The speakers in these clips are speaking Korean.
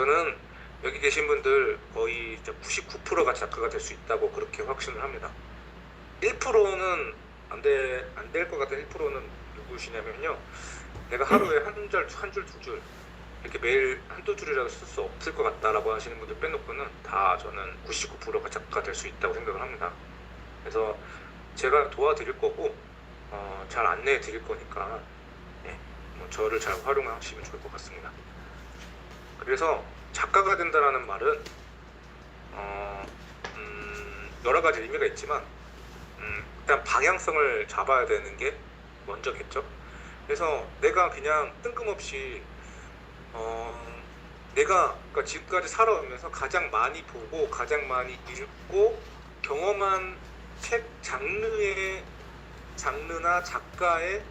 저는 여기 계신 분들 거의 99%가 작가가 될 수 있다고 그렇게 확신을 합니다. 1%는 안 될 것 같은 1%는 누구시냐면요. 내가 하루에 한 줄, 두 줄, 이렇게 매일 한두 줄이라도 쓸 수 없을 것 같다라고 하시는 분들 빼놓고는 다 저는 99%가 작가가 될 수 있다고 생각을 합니다. 그래서 제가 도와드릴 거고, 잘 안내해 드릴 거니까, 예, 저를 잘 활용하시면 좋을 것 같습니다. 그래서 작가가 된다라는 말은, 어, 여러 가지 의미가 있지만, 일단 방향성을 잡아야 되는 게 먼저겠죠. 그래서 내가 그냥 뜬금없이 내가 그러니까 지금까지 살아오면서 가장 많이 보고 가장 많이 읽고 경험한 책 장르나 작가의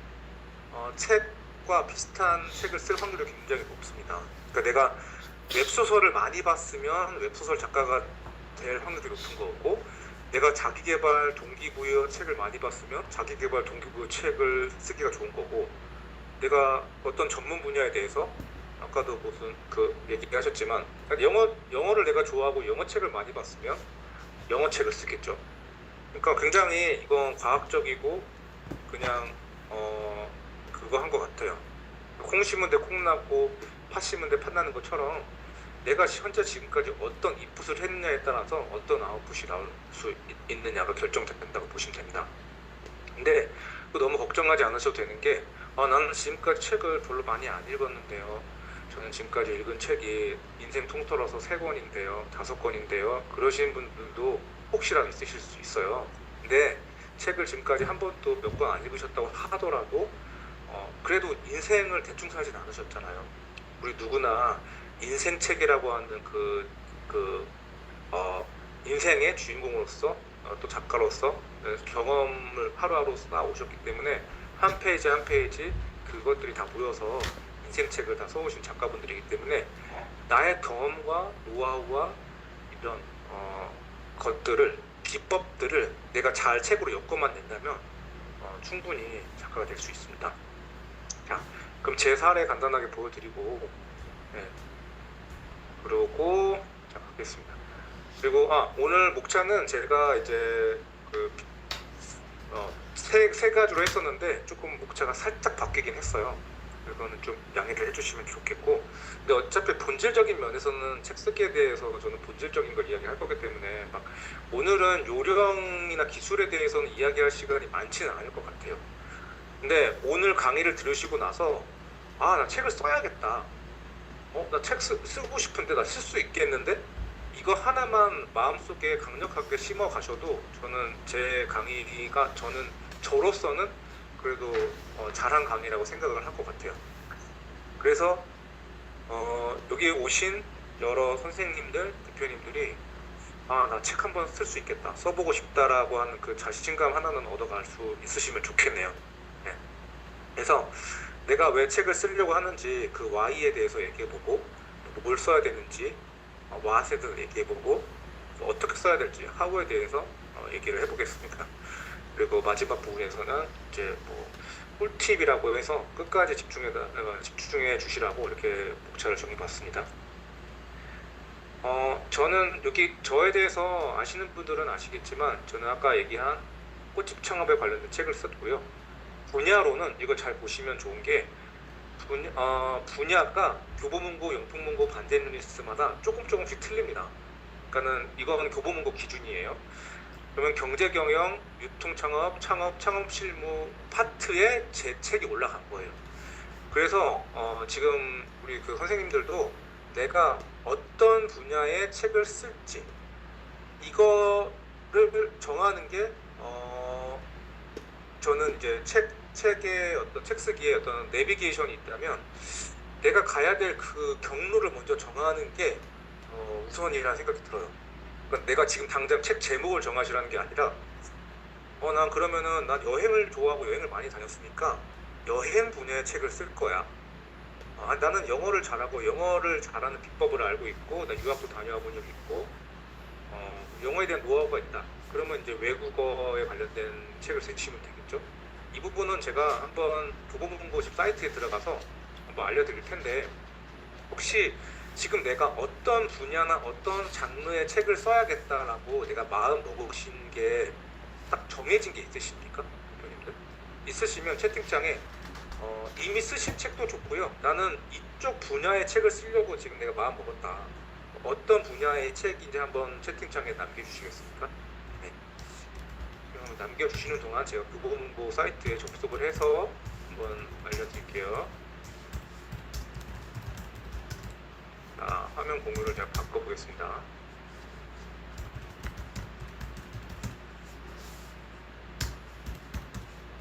책과 비슷한 책을 쓸 확률이 굉장히 높습니다. 그러니까 내가 웹소설을 많이 봤으면 웹소설 작가가 될 확률이 높은 거고, 내가 자기계발 동기부여 책을 많이 봤으면 자기계발 동기부여 책을 쓰기가 좋은 거고, 내가 어떤 전문 분야에 대해서 아까도 무슨 그 얘기하셨지만 영어를 내가 좋아하고 영어 책을 많이 봤으면 영어 책을 쓰겠죠. 그러니까 굉장히 이건 과학적이고 그냥 그거 한 것 같아요. 콩 심은 데 콩 났고 팥 심은 데 팥 나는 것처럼 내가 현재 지금까지 어떤 인풋을 했느냐에 따라서 어떤 아웃풋이 나올 수 있느냐가 결정된다고 보시면 됩니다. 근데 너무 걱정하지 않으셔도 되는 게, 나는 지금까지 책을 별로 많이 안 읽었는데요. 저는 지금까지 읽은 책이 인생 통틀어서 3권인데요, 5권인데요. 그러시는 분들도 혹시라도 있으실 수 있어요. 근데 책을 지금까지 한 번도 몇 권 안 읽으셨다고 하더라도 그래도 인생을 대충 살진 않으셨잖아요. 우리 누구나 인생 책이라고 하는 인생의 주인공으로서 또 작가로서 경험을 하루하루 나오셨기 때문에 한 페이지 한 페이지 그것들이 다 모여서 인생책을 다 써오신 작가분들이기 때문에 나의 경험과 노하우와 이런 것들을, 기법들을 내가 잘 책으로 엮어만 낸다면 충분히 작가가 될 수 있습니다. 자, 그럼 제 사례 간단하게 보여드리고, 네, 그러고 자 가겠습니다. 그리고 오늘 목차는 제가 이제 세 가지로 했었는데 조금 목차가 살짝 바뀌긴 했어요. 그거는 좀 양해를 해주시면 좋겠고, 근데 어차피 본질적인 면에서는 책 쓰기에 대해서 저는 본질적인 걸 이야기할 거기 때문에 막 오늘은 요령이나 기술에 대해서는 이야기할 시간이 많지는 않을 것 같아요. 근데 오늘 강의를 들으시고 나서 나 책을 써야겠다, 나 책 쓰고 싶은데 나 쓸 수 있겠는데, 이거 하나만 마음속에 강력하게 심어 가셔도 저는 제 강의가 저로서는 그래도 잘한 강의라고 생각을 할 것 같아요. 그래서 여기 오신 여러 선생님들, 대표님들이 나 책 한번 쓸 수 있겠다, 써보고 싶다라고 하는 그 자신감 하나는 얻어갈 수 있으시면 좋겠네요. 네. 그래서 내가 왜 책을 쓰려고 하는지 그 Y에 대해서 얘기해보고, 뭘 써야 되는지 what에 대해서 얘기해보고, 어떻게 써야 될지 how에 대해서 얘기를 해보겠습니다. 그리고 마지막 부분에서는 이제 꿀팁이라고 해서 끝까지 집중해 주시라고 이렇게 목차를 정해봤습니다. 저는 여기 저에 대해서 아시는 분들은 아시겠지만 저는 아까 얘기한 꽃집 창업에 관련된 책을 썼고요. 분야로는 이거 잘 보시면 좋은 게 분야가 교보문고, 영풍문고, 반대뉴니스마다 조금씩 틀립니다. 그러니까는 이거는 교보문고 기준이에요. 그러면 경제경영, 유통창업, 창업실무 파트에 제 책이 올라간 거예요. 그래서 지금 우리 그 선생님들도 내가 어떤 분야의 책을 쓸지 이거를 정하는 게 저는 이제 책의 어떤 책 쓰기에 어떤 내비게이션이 있다면 내가 가야 될 그 경로를 먼저 정하는 게 우선이라는 생각이 들어요. 그러니까 내가 지금 당장 책 제목을 정하시라는 게 아니라 난 그러면은 난 여행을 좋아하고 여행을 많이 다녔으니까 여행 분야의 책을 쓸 거야. 나는 영어를 잘하고 영어를 잘하는 비법을 알고 있고, 나 유학도 다녀본 적이 있고, 영어에 대한 노하우가 있다. 그러면 이제 외국어에 관련된 책을 쓰시면 되겠죠. 이 부분은 제가 한번 교보문고집 사이트에 들어가서 한번 알려드릴 텐데, 혹시 지금 내가 어떤 분야나 어떤 장르의 책을 써야겠다라고 내가 마음 먹으신 게 딱 정해진 게 있으십니까? 대표님들? 있으시면 채팅창에 이미 쓰신 책도 좋고요. 나는 이쪽 분야의 책을 쓰려고 지금 내가 마음 먹었다. 어떤 분야의 책인지 한번 채팅창에 남겨주시겠습니까? 네. 그럼 남겨주시는 동안 제가 교보문고 사이트에 접속을 해서 한번 알려드릴게요. 자, 화면 공유를 제가 바꿔보겠습니다.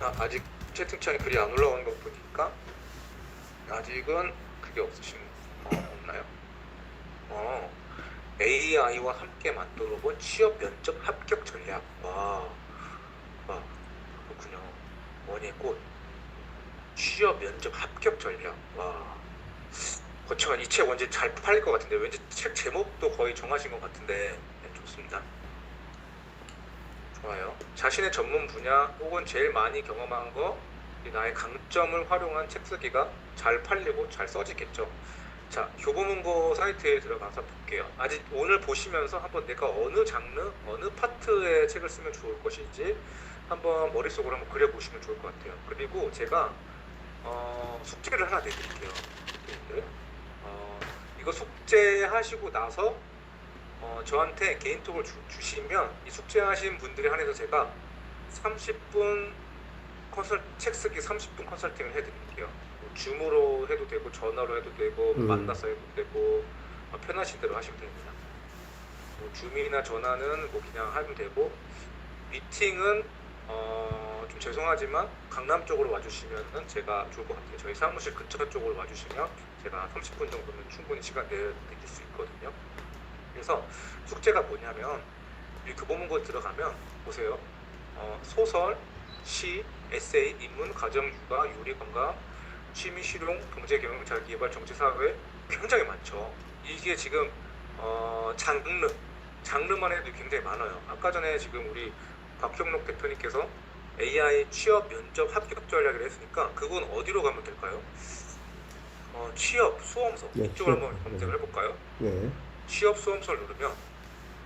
아직 채팅창에 글이 안 올라오는 거 보니까 아직은 그게 없나요? AI와 함께 만들어본 취업 면접 합격 전략. 와, 그렇군요. 원예 꽃 취업 면접 합격 전략. 와, 거창한 이 책 왠지 잘 팔릴 것 같은데, 왠지 책 제목도 거의 정하신 것 같은데. 네, 좋습니다. 좋아요. 자신의 전문 분야 혹은 제일 많이 경험한 거, 나의 강점을 활용한 책 쓰기가 잘 팔리고 잘 써지겠죠. 자, 교보문고 사이트에 들어가서 볼게요. 아직 오늘 보시면서 한번 내가 어느 장르, 어느 파트의 책을 쓰면 좋을 것인지 한번 머릿속으로 한번 그려보시면 좋을 것 같아요. 그리고 제가 숙제를 하나 내드릴게요. 이거 숙제하시고 나서 저한테 개인톡을 주시면 이 숙제하신 분들에 한해서 제가 30분 책 쓰기 30분 컨설팅을 해드릴게요. 뭐 줌으로 해도 되고 전화로 해도 되고 만나서 해도 되고 편하신 대로 하시면 됩니다. 뭐 줌이나 전화는 뭐 그냥 하면 되고, 미팅은 좀 죄송하지만 강남 쪽으로 와주시면 제가 좋을 것 같아요. 저희 사무실 근처 쪽으로 와주시면 제가 30분 정도는 충분히 시간 내드릴 수 있거든요. 그래서 숙제가 뭐냐면, 이 교보문고 들어가면 보세요. 소설, 시, 에세이, 인문, 가정, 육아, 요리, 건강, 취미, 실용, 경제, 경영, 자기개발, 정치, 사회 굉장히 많죠. 이게 지금 장르만 해도 굉장히 많아요. 아까 전에 지금 우리 박형록 대표님께서 AI 취업 면접 합격 전략을 했으니까 그건 어디로 가면 될까요? 취업 수험서 이쪽으로 한번 검색을 해볼까요? 네. 취업 수험서를 누르면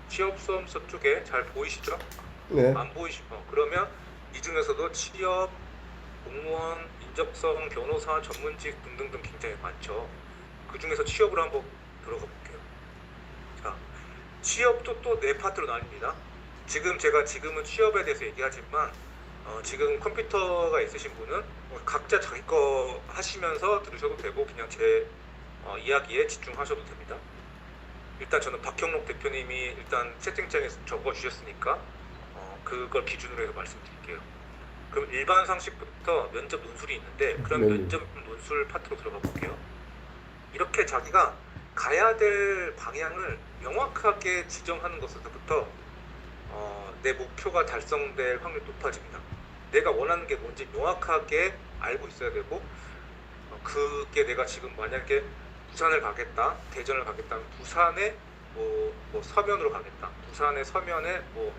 취업 수험서 쪽에 잘 보이시죠? 네. 안 보이시죠? 그러면 이 중에서도 취업, 공무원, 인적성, 변호사, 전문직 등등등 굉장히 많죠. 그 중에서 취업을 한번 들어가 볼게요. 자, 취업도 또 네 파트로 나뉩니다. 지금은 취업에 대해서 얘기하지만 지금 컴퓨터가 있으신 분은 각자 자기 거 하시면서 들으셔도 되고 그냥 제 이야기에 집중하셔도 됩니다. 일단 저는 박형록 대표님이 일단 채팅창에 적어주셨으니까 그걸 기준으로 해서 말씀드릴게요. 그럼 일반 상식부터 면접 논술이 있는데, 그럼 면접 논술 파트로 들어가 볼게요. 이렇게 자기가 가야 될 방향을 명확하게 지정하는 것부터 내 목표가 달성될 확률이 높아집니다. 내가 원하는 게 뭔지 명확하게 알고 있어야 되고, 그게 내가 지금 만약에 부산을 가겠다, 대전을 가겠다 하면 부산에 뭐 서면으로 가겠다, 부산의 서면에 뭐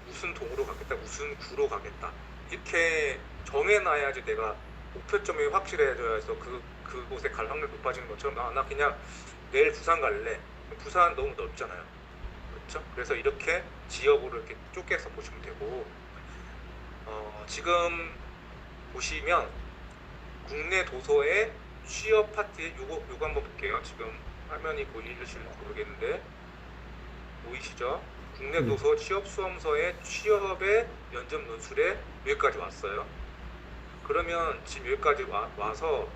무슨 동으로 가겠다, 무슨 구로 가겠다, 이렇게 정해놔야지 내가 목표점이 확실해져야 해서 그곳에 갈 확률이 높아지는 것처럼, 나 그냥 내일 부산 갈래. 부산 너무 넓잖아요. 그렇죠? 그래서 이렇게 지역으로 이렇게 쪼개서 보시면 되고, 지금 보시면 국내 도서의 취업 파트에 요거 한번 볼게요. 지금 화면이 보이실지 모르겠는데 보이시죠? 국내 도서 취업 수험서의 취업의 면접 논술에 여기까지 왔어요. 그러면 지금 여기까지 와서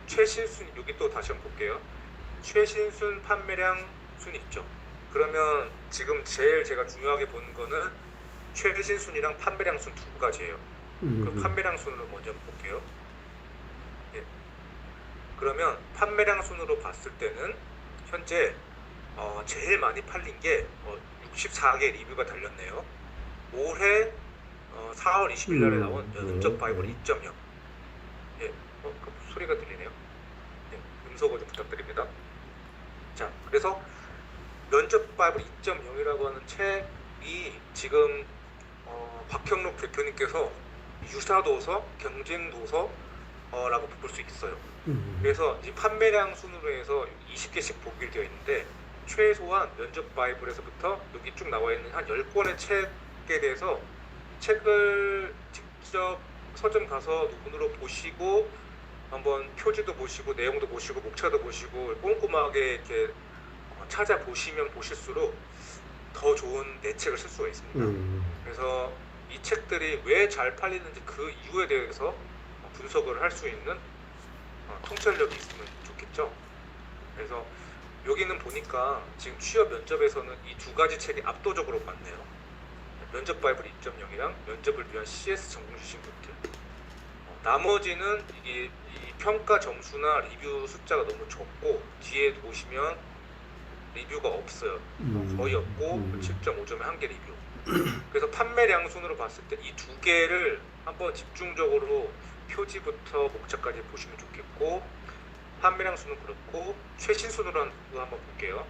최신순, 여기 또 다시 한번 볼게요. 최신순, 판매량 순 있죠. 그러면 지금 제일 제가 중요하게 보는 거는 최신순이랑 판매량 순 두 가지예요. 그럼 판매량 순으로 먼저 볼게요. 예. 그러면 판매량 순으로 봤을 때는 현재 제일 많이 팔린 게 64개 리뷰가 달렸네요. 올해 4월 20일 날에 나온 면접 바이블 2.0. 예, 소리가 들리네요. 예, 음소거 좀 부탁드립니다. 자, 그래서 면접 바이블 2.0이라고 하는 책이 지금 박형록 대표님께서 유사도서, 경쟁도서라고 볼 수 있어요. 그래서 이 판매량 순으로 해서 20개씩 보기로 되어 있는데 최소한 면접 바이블에서부터 여기 쭉 나와 있는 한 10권의 책에 대해서 책을 직접 서점 가서 눈으로 보시고 한번 표지도 보시고 내용도 보시고 목차도 보시고 꼼꼼하게 이렇게 찾아보시면 보실수록 더 좋은 내책을 쓸 수가 있습니다. 그래서 이 책들이 왜 잘 팔리는지 그 이유에 대해서 분석을 할 수 있는 통찰력이 있으면 좋겠죠. 그래서 여기는 보니까 지금 취업 면접에서는 이 두 가지 책이 압도적으로 많네요. 면접 바이블 2.0이랑 면접을 위한 CS 전공 지식부터. 나머지는 이게 이 평가 점수나 리뷰 숫자가 너무 적고 뒤에 보시면 리뷰가 없어요. 거의 없고 7.5점에 한 개 리뷰. 그래서 판매량 순으로 봤을 때 이 두 개를 한번 집중적으로 표지부터 목차까지 보시면 좋겠고, 판매량 순은 그렇고 최신 순으로 한번 볼게요.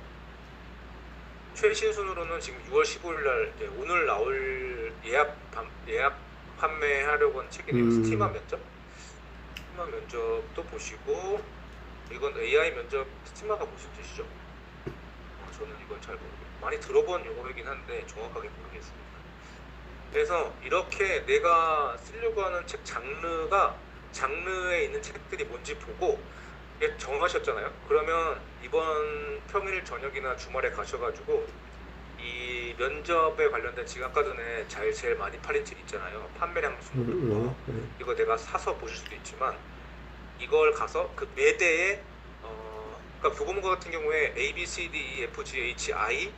최신 순으로는 지금 6월 15일 날 오늘 나올 예약 판매하려고 하는 책이네요. 스티마 면접. 스티마 면접도 보시고, 이건 AI 면접. 스티마가 무슨 뜻이죠? 저는 이건 잘 모르겠어요. 많이 들어본 용어이긴 한데 정확하게 모르겠습니다. 그래서 이렇게 내가 쓰려고 하는 책 장르에 있는 책들이 뭔지 보고 정하셨잖아요. 그러면 이번 평일 저녁이나 주말에 가셔가지고 이 면접에 관련된 지금 아까 전에 제일 많이 팔린 책 있잖아요. 판매량 순으로. 이거 내가 사서 보실 수도 있지만 이걸 가서 그 매대에 그러니까 교보문고 같은 경우에 A, B, C, D, E, F, G, H, I,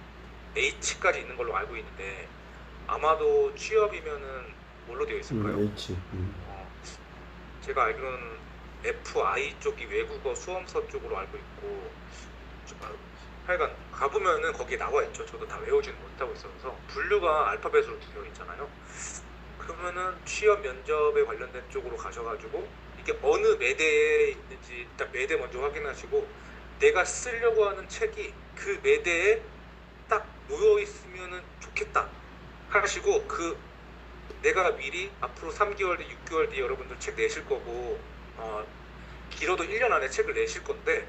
H까지 있는 걸로 알고 있는데 아마도 취업이면은 뭘로 되어 있을까요? H. 제가 알기로는 F, I 쪽이 외국어 수험서 쪽으로 알고 있고, 하여간 가보면은 거기에 나와 있죠. 저도 다 외우지는 못하고 있어서 분류가 알파벳으로 되어 있잖아요. 그러면은 취업 면접에 관련된 쪽으로 가셔가지고 이게 어느 매대에 있는지 일단 매대 먼저 확인하시고, 내가 쓰려고 하는 책이 그 매대에 딱 놓여 있으면은 좋겠다 하시고, 그 내가 미리 앞으로 3개월 뒤, 6개월 뒤 여러분들 책 내실 거고, 길어도 1년 안에 책을 내실 건데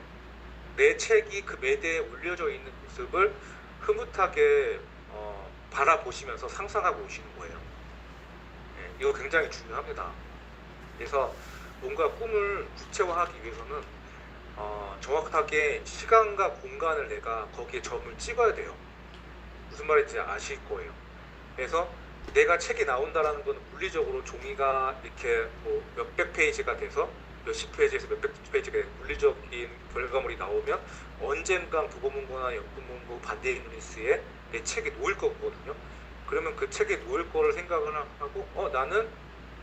내 책이 그 매대에 올려져 있는 모습을 흐뭇하게 바라보시면서 상상하고 오시는 거예요. 네, 이거 굉장히 중요합니다. 그래서 뭔가 꿈을 구체화하기 위해서는 정확하게 시간과 공간을 내가 거기에 점을 찍어야 돼요. 무슨 말인지 아실 거예요. 그래서 내가 책이 나온다라는 건 물리적으로 종이가 이렇게 뭐 몇백 페이지가 돼서 몇십 페이지에서 몇백 페이지가 물리적인 결과물이 나오면 언젠간 교보문고나 연구문고 반대인뉴스에 내 책이 놓일 거거든요. 그러면 그 책에 놓일 거를 생각을 하고 나는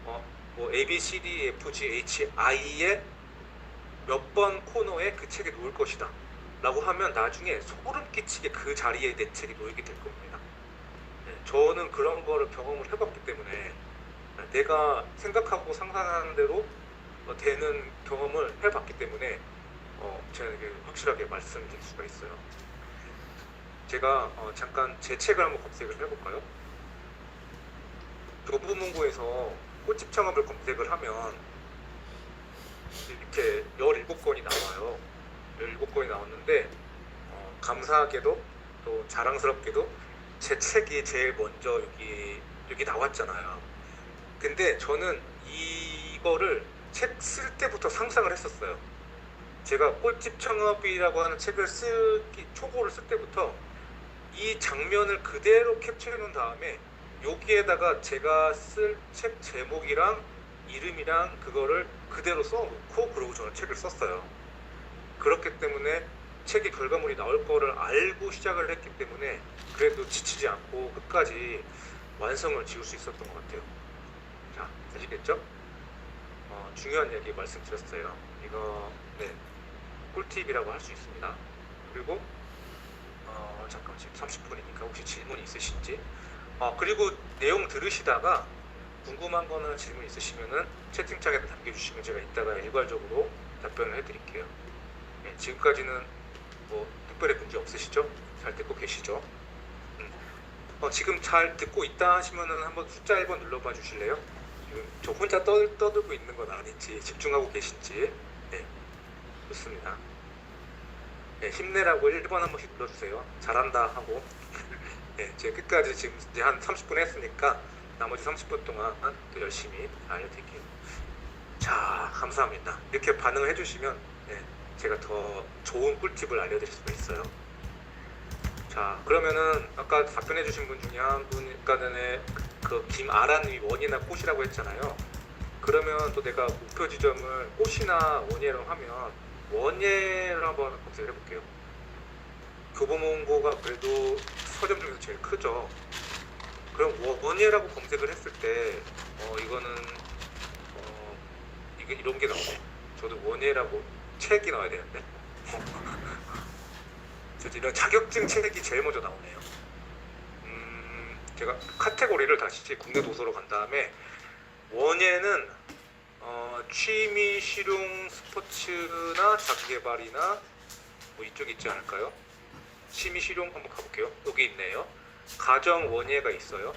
뭐 A, B, C, D, F, G, H, I의 몇 번 코너에 그 책이 놓일 것이다 라고 하면 나중에 소름 끼치게 그 자리에 내 책이 놓이게 될 겁니다. 저는 그런 거를 경험을 해봤기 때문에 내가 생각하고 상상하는 대로 되는 경험을 해봤기 때문에 제가 이게 확실하게 말씀드릴 수가 있어요. 제가 잠깐 제 책을 한번 검색을 해볼까요? 교보문고에서 꽃집 창업을 검색을 하면 이렇게 17권이 나와요. 17권이 나왔는데 감사하게도 또 자랑스럽게도 제 책이 제일 먼저 여기 나왔잖아요. 근데 저는 이거를 책 쓸 때부터 상상을 했었어요. 제가 꽃집 창업이라고 하는 책을 초고를 쓸 때부터 이 장면을 그대로 캡처해 놓은 다음에 여기에다가 제가 쓸 책 제목이랑 이름이랑 그거를 그대로 써놓고 그러고 저는 책을 썼어요. 그렇기 때문에 책의 결과물이 나올 거를 알고 시작을 했기 때문에 그래도 지치지 않고 끝까지 완성을 지을 수 있었던 것 같아요. 자, 아시겠죠? 중요한 얘기 말씀드렸어요. 이거 꿀팁이라고 할 수 있습니다. 그리고 잠깐 지금 30분이니까 혹시 질문이 있으신지, 그리고 내용 들으시다가 궁금한 거나 질문 있으시면은 채팅창에 남겨주시면 제가 이따가 일괄적으로 답변을 해드릴게요. 네, 지금까지는 뭐 특별히 문제 없으시죠? 잘 듣고 계시죠? 지금 잘 듣고 있다 하시면은 한번 숫자 1번 눌러봐 주실래요? 지금 저 혼자 떠들고 있는 건 아닌지 집중하고 계신지. 네. 좋습니다. 네, 힘내라고 1번 한 번씩 눌러주세요. 잘한다 하고. 네, 제 끝까지 지금 이제 한 30분 했으니까 나머지 30분 동안 또 열심히 알려드릴게요. 자, 감사합니다. 이렇게 반응을 해주시면 네, 제가 더 좋은 꿀팁을 알려드릴 수가 있어요. 자, 그러면은 아까 답변해주신 분 중에 한 분, 아까 전에 그 김아라님이 원이나 꽃이라고 했잖아요. 그러면 또 내가 목표 지점을 꽃이나 원예로 하면 원예를 한번 검색을 해볼게요. 교보문고가 그래도 서점 중에서 제일 크죠. 그럼 원예라고 검색을 했을 때 이거는 이게 이런 게 나오네. 저도 원예라고 책이 나와야 되는데 그래서 이런 자격증 책이 제일 먼저 나오네요. 제가 카테고리를 다시 국내 도서로 간 다음에 원예는 취미, 실용, 스포츠나 자기개발이나 뭐 이쪽 있지 않을까요? 취미, 실용 한번 가볼게요. 여기 있네요. 가정 원예가 있어요.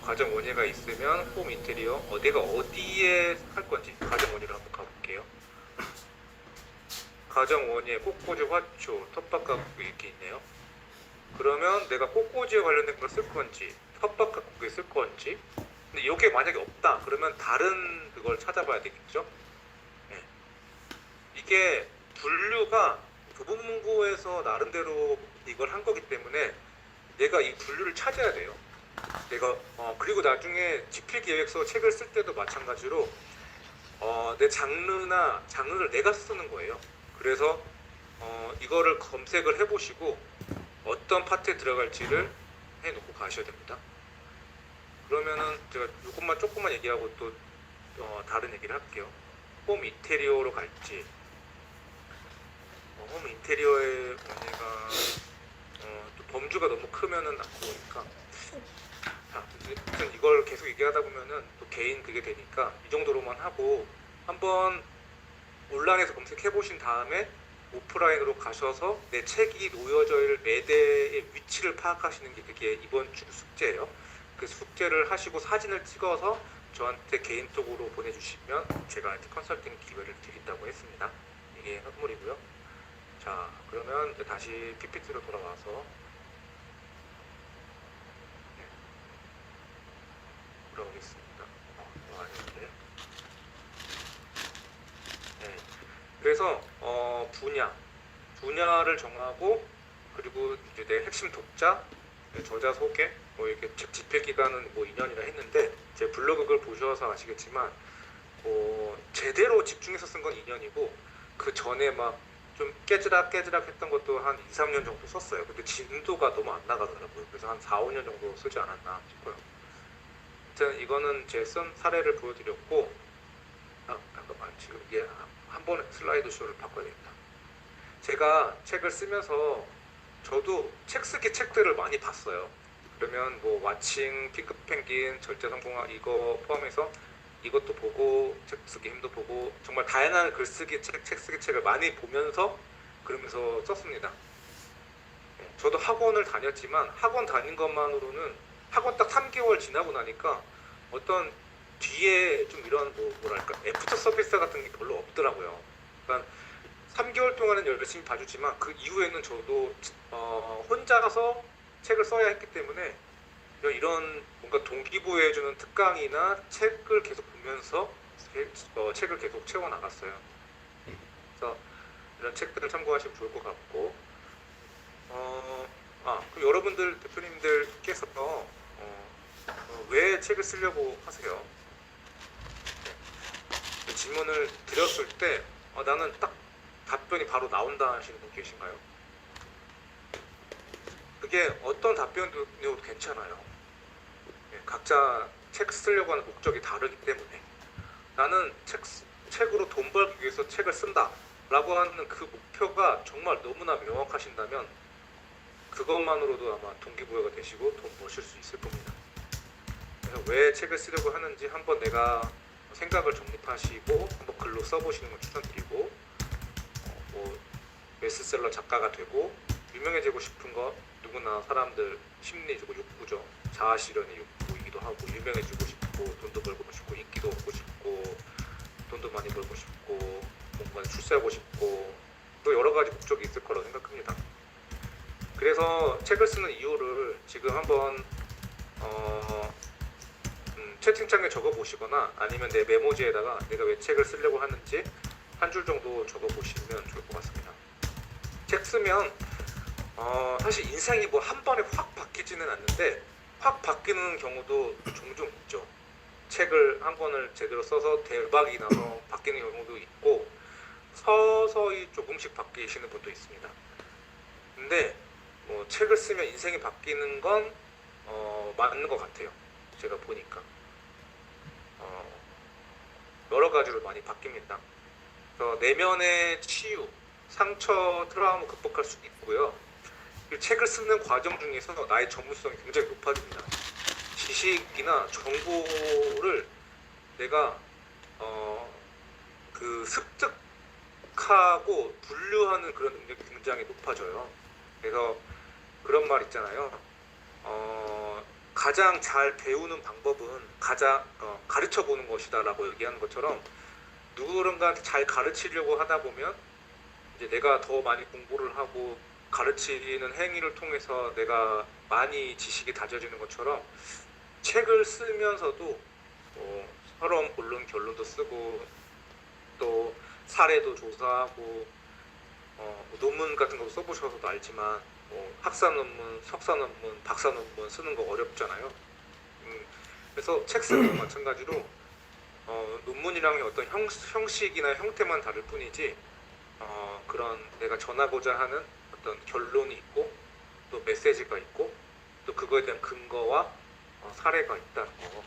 가정 원예가 있으면 홈 인테리어 내가 어디에 할 건지 가정 원예로 한번 가볼게요. 가정 원예, 꽃꽂이, 화초, 텃밭 가꾸기 이렇게 있네요. 그러면 내가 꽃꽂이에 관련된 걸 쓸 건지 텃밭 가꾸기에 쓸 건지 근데 이게 만약에 없다 그러면 다른 그걸 찾아봐야 되겠죠. 네. 이게 분류가 교보문고에서 나름대로 이걸 한 거기 때문에 내가 이 분류를 찾아야 돼요. 내가 그리고 나중에 집필기획서 책을 쓸 때도 마찬가지로 내 장르를 내가 쓰는 거예요. 그래서 이거를 검색을 해보시고 어떤 파트에 들어갈지를 해놓고 가셔야 됩니다. 그러면은 제가 이것만 조금만 얘기하고 또 다른 얘기를 할게요. 홈 인테리어로 갈지 홈 인테리어의 문제가 또 범주가 너무 크면은 안 좋으니까 자, 아무튼 이걸 계속 얘기하다 보면은 또 개인 그게 되니까 이 정도로만 하고 한번 온라인에서 검색해 보신 다음에 오프라인으로 가셔서 내 책이 놓여져 있는 매대의 위치를 파악하시는 게 그게 이번 주 숙제예요. 그 숙제를 하시고 사진을 찍어서 저한테 개인톡으로 보내주시면 제가 이제 컨설팅 기회를 드린다고 했습니다. 이게 선물이고요. 자, 그러면 이제 다시 PPT로 돌아와서 돌아오겠습니다. 네. 그래서 분야를 정하고 그리고 이제 내 핵심 독자, 저자 소개, 뭐 이렇게 책 집필 기간은 뭐 2년이라 했는데 제 블로그를 보셔서 아시겠지만 제대로 집중해서 쓴 건 2년이고 그 전에 막 좀 깨지락 했던 것도 한 2, 3년 정도 썼어요. 근데 진도가 너무 안 나가더라고요. 그래서 한 4, 5년 정도 쓰지 않았나 싶어요. 아무튼 이거는 제 쓴 사례를 보여드렸고 잠깐만 지금 이게 한번 슬라이드 쇼를 바꿔야겠다. 제가 책을 쓰면서 저도 책 쓰기 책들을 많이 봤어요. 그러면 뭐 와칭, 핑크 펭귄, 절제 성공화 이거 포함해서 이것도 보고 책 쓰기 힘도 보고 정말 다양한 글쓰기 책 쓰기 책을 많이 보면서 그러면서 썼습니다. 저도 학원을 다녔지만 학원 다닌 것만으로는 학원 딱 3개월 지나고 나니까 어떤 뒤에 좀 이런 뭐랄까 애프터 서비스 같은 게 별로 없더라고요. 그러니까 3개월 동안은 열심히 봐주지만 그 이후에는 저도 혼자서 책을 써야 했기 때문에 이런 뭔가 동기부여해주는 특강이나 책을 계속 보면서 책을 계속 채워나갔어요. 그래서 이런 책들을 참고하시면 좋을 것 같고 그럼 여러분들 대표님들께서 왜 책을 쓰려고 하세요? 네. 질문을 드렸을 때 나는 딱 답변이 바로 나온다 하시는 분 계신가요? 그게 어떤 답변도 괜찮아요. 각자 책 쓰려고 하는 목적이 다르기 때문에 나는 책으로 돈 벌기 위해서 책을 쓴다 라고 하는 그 목표가 정말 너무나 명확하신다면 그것만으로도 아마 동기부여가 되시고 돈 버실 수 있을 겁니다. 그래서 왜 책을 쓰려고 하는지 한번 내가 생각을 정립하시고 한번 글로 써보시는 걸 추천드리고 뭐 베스트셀러 작가가 되고 유명해지고 싶은 거 누구나 사람들 심리적으로 욕구죠. 자아실현의 욕구이기도 하고 유명해지고 싶고 돈도 벌고 싶고 인기도 얻고 싶고 돈도 많이 벌고 싶고 뭔가 출세하고 싶고 또 여러 가지 목적이 있을 거라고 생각합니다. 그래서 책을 쓰는 이유를 지금 한번 채팅창에 적어보시거나 아니면 내 메모지에다가 내가 왜 책을 쓰려고 하는지 한 줄 정도 적어보시면 좋을 것 같습니다. 책 쓰면 사실 인생이 뭐 한 번에 확 바뀌지는 않는데 확 바뀌는 경우도 종종 있죠. 책을 한 권을 제대로 써서 대박이 나서 바뀌는 경우도 있고 서서히 조금씩 바뀌시는 분도 있습니다. 근데 뭐 책을 쓰면 인생이 바뀌는 건 맞는 것 같아요. 제가 보니까 여러 가지로 많이 바뀝니다. 그래서 내면의 치유, 상처, 트라우마 극복할 수 있고요. 이 책을 쓰는 과정 중에서 나의 전문성이 굉장히 높아집니다. 지식이나 정보를 내가 그 습득하고 분류하는 그런 능력이 굉장히 높아져요. 그래서 그런 말 있잖아요. 가장 잘 배우는 방법은 가르쳐 보는 것이다라고 얘기하는 것처럼 누군가한테 잘 가르치려고 하다 보면 이제 내가 더 많이 공부를 하고 가르치는 행위를 통해서 내가 많이 지식이 다져지는 것처럼 책을 쓰면서도 서론, 본론, 결론도 쓰고 또 사례도 조사하고 논문 같은 거 써보셔서도 알지만 학사 논문, 석사 논문, 박사 논문 쓰는 거 어렵잖아요. 그래서 책 쓰는 거 마찬가지로 논문이랑의 어떤 형식이나 형태만 다를 뿐이지 그런 내가 전하고자 하는 어떤 결론이 있고 또 메시지가 있고 또 그거에 대한 근거와 사례가 있다는 거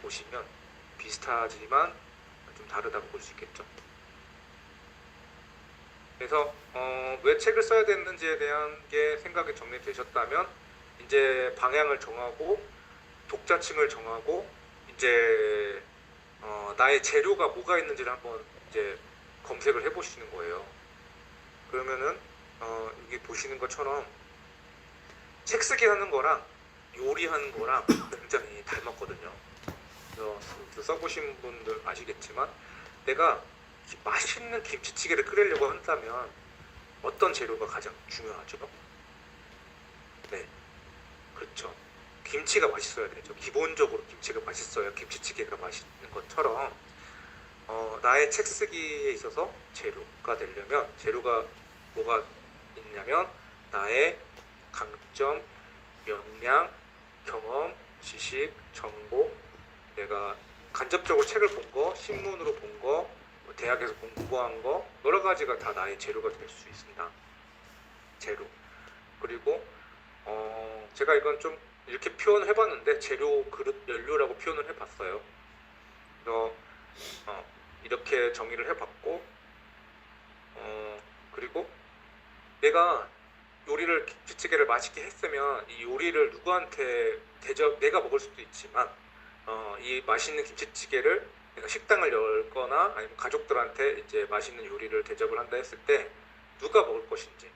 보시면 비슷하지만 좀 다르다고 볼 수 있겠죠. 그래서 왜 책을 써야 되는지에 대한 게 생각이 정리되셨다면 이제 방향을 정하고 독자층을 정하고 이제 나의 재료가 뭐가 있는지를 한번 이제 검색을 해보시는 거예요. 그러면은 여기 보시는 것처럼 책 쓰기 하는 거랑 요리하는 거랑 굉장히 닮았거든요. 그래서 써보신 분들 아시겠지만 내가 맛있는 김치찌개를 끓이려고 한다면 어떤 재료가 가장 중요하죠? 네, 그렇죠. 김치가 맛있어야 되죠. 기본적으로 김치가 맛있어야 김치찌개가 맛있는 것처럼 나의 책 쓰기에 있어서 재료가 되려면 재료가 뭐가 있냐면 나의 강점, 역량, 경험, 지식, 정보 내가 간접적으로 책을 본 거, 신문으로 본 거, 대학에서 공부한 거 여러 가지가 다 나의 재료가 될 수 있습니다. 재료. 그리고 제가 이건 좀 이렇게 표현을 해봤는데 재료, 그릇, 연료라고 표현을 해봤어요. 그래서 이렇게 정의를 해봤고 그리고 내가 요리를 김치찌개를 맛있게 했으면 이 요리를 누구한테 내가 먹을 수도 있지만 이 맛있는 김치찌개를 내가 식당을 열거나 아니면 가족들한테 이제 맛있는 요리를 대접을 한다 했을 때 누가 먹을 것인지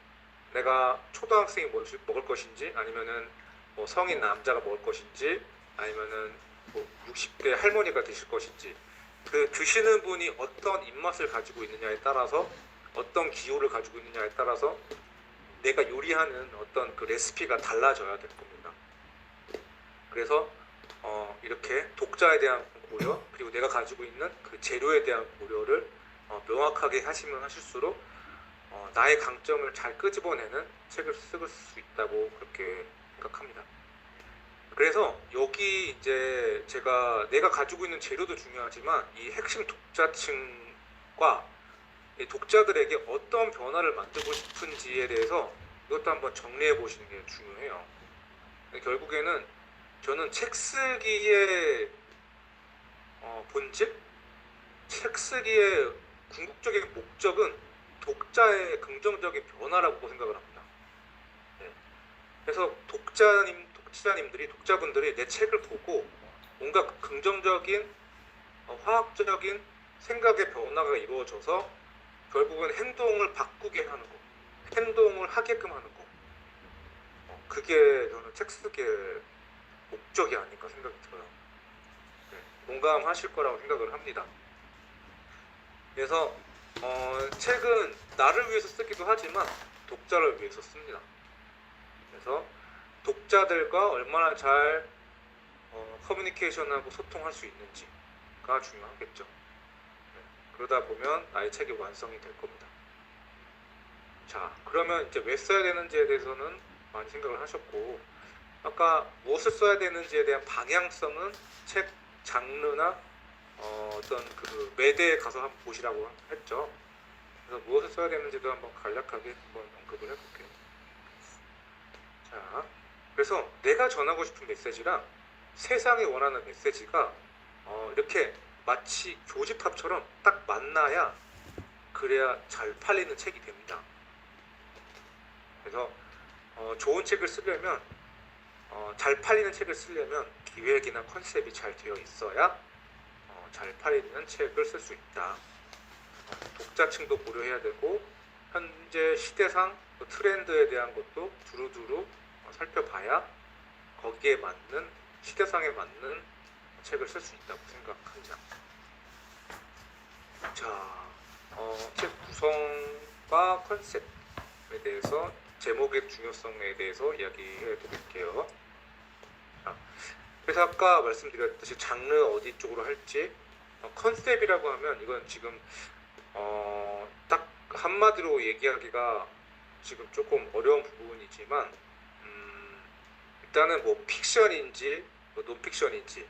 내가 초등학생이 먹을 것인지 아니면은 뭐 성인 남자가 먹을 것인지 아니면은 뭐 60대 할머니가 드실 것인지 그 드시는 분이 어떤 입맛을 가지고 있느냐에 따라서 어떤 기호를 가지고 있느냐에 따라서 내가 요리하는 어떤 그 레시피가 달라져야 될 겁니다. 그래서 이렇게 독자에 대한 고려 그리고 내가 가지고 있는 그 재료에 대한 고려를 명확하게 하시면 하실수록 나의 강점을 잘 끄집어내는 책을 쓸 수 있다고 그렇게 생각합니다. 그래서 여기 이제 내가 가지고 있는 재료도 중요하지만 이 핵심 독자층과 이 독자들에게 어떤 변화를 만들고 싶은지에 대해서 이것도 한번 정리해 보시는 게 중요해요. 결국에는 저는 책 쓰기의 본질? 책 쓰기의 궁극적인 목적은 독자의 긍정적인 변화라고 생각을 합니다. 네. 그래서 독자분들이 내 책을 보고 뭔가 긍정적인 화학적인 생각의 변화가 이루어져서 결국은 행동을 바꾸게 하는 거, 행동을 하게끔 하는 거. 그게 저는 책 쓰기의 목적이 아닐까 생각이 들어요. 네. 공감하실 거라고 생각을 합니다. 그래서 책은 나를 위해서 쓰기도 하지만 독자를 위해서 씁니다. 그래서 독자들과 얼마나 잘 커뮤니케이션하고 소통할 수 있는지가 중요하겠죠. 네, 그러다 보면 나의 책이 완성이 될 겁니다. 자, 그러면 이제 왜 써야 되는지에 대해서는 많이 생각을 하셨고, 아까 무엇을 써야 되는지에 대한 방향성은 책 장르나 어떤 그 매대에 가서 한번 보시라고 했죠. 그래서 무엇을 써야 되는지도 한번 간략하게 한번 언급을 해볼게요. 자, 그래서 내가 전하고 싶은 메시지랑 세상이 원하는 메시지가 이렇게 마치 교집합처럼 딱 만나야 그래야 잘 팔리는 책이 됩니다. 그래서 좋은 책을 쓰려면 잘 팔리는 책을 쓰려면 기획이나 컨셉이 잘 되어 있어야 잘 팔리는 책을 쓸 수 있다. 독자층도 고려해야 되고 현재 시대상 트렌드에 대한 것도 두루두루 살펴봐야 거기에 맞는 시대상에 맞는 책을 쓸 수 있다고 생각합니다. 자, 책 구성과 컨셉에 대해서 제목의 중요성에 대해서 이야기해 드릴게요. 자, 그래서 아까 말씀드렸듯이 장르 어디 쪽으로 할지 컨셉이라고 하면 이건 지금 딱 한마디로 얘기하기가 지금 조금 어려운 부분이지만 일단은 뭐 픽션인지 뭐 논픽션인지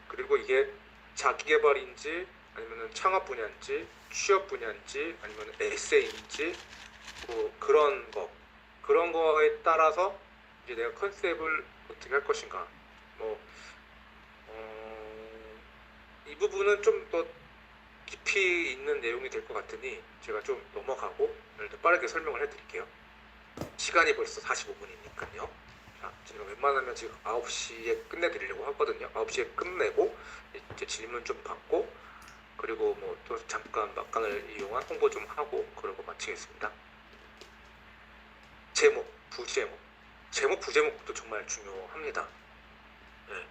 그리고 이게 자기계발인지 아니면 창업 분야인지 취업 분야인지 아니면 에세이인지 뭐 그런 거에 따라서 이제 내가 컨셉을 어떻게 할 것인가 뭐 이 부분은 좀 더 깊이 있는 내용이 될 것 같으니 제가 좀 넘어가고 빠르게 설명을 해드릴게요. 시간이 벌써 45분이니까요. 자, 제가 웬만하면 지금 9시에 끝내드리려고 하거든요. 9시에 끝내고 이제 질문 좀 받고 그리고 뭐 또 잠깐 막간을 이용한 홍보 좀 하고 그러고 마치겠습니다. 제목, 부제목, 제목, 부제목도 정말 중요합니다. 네.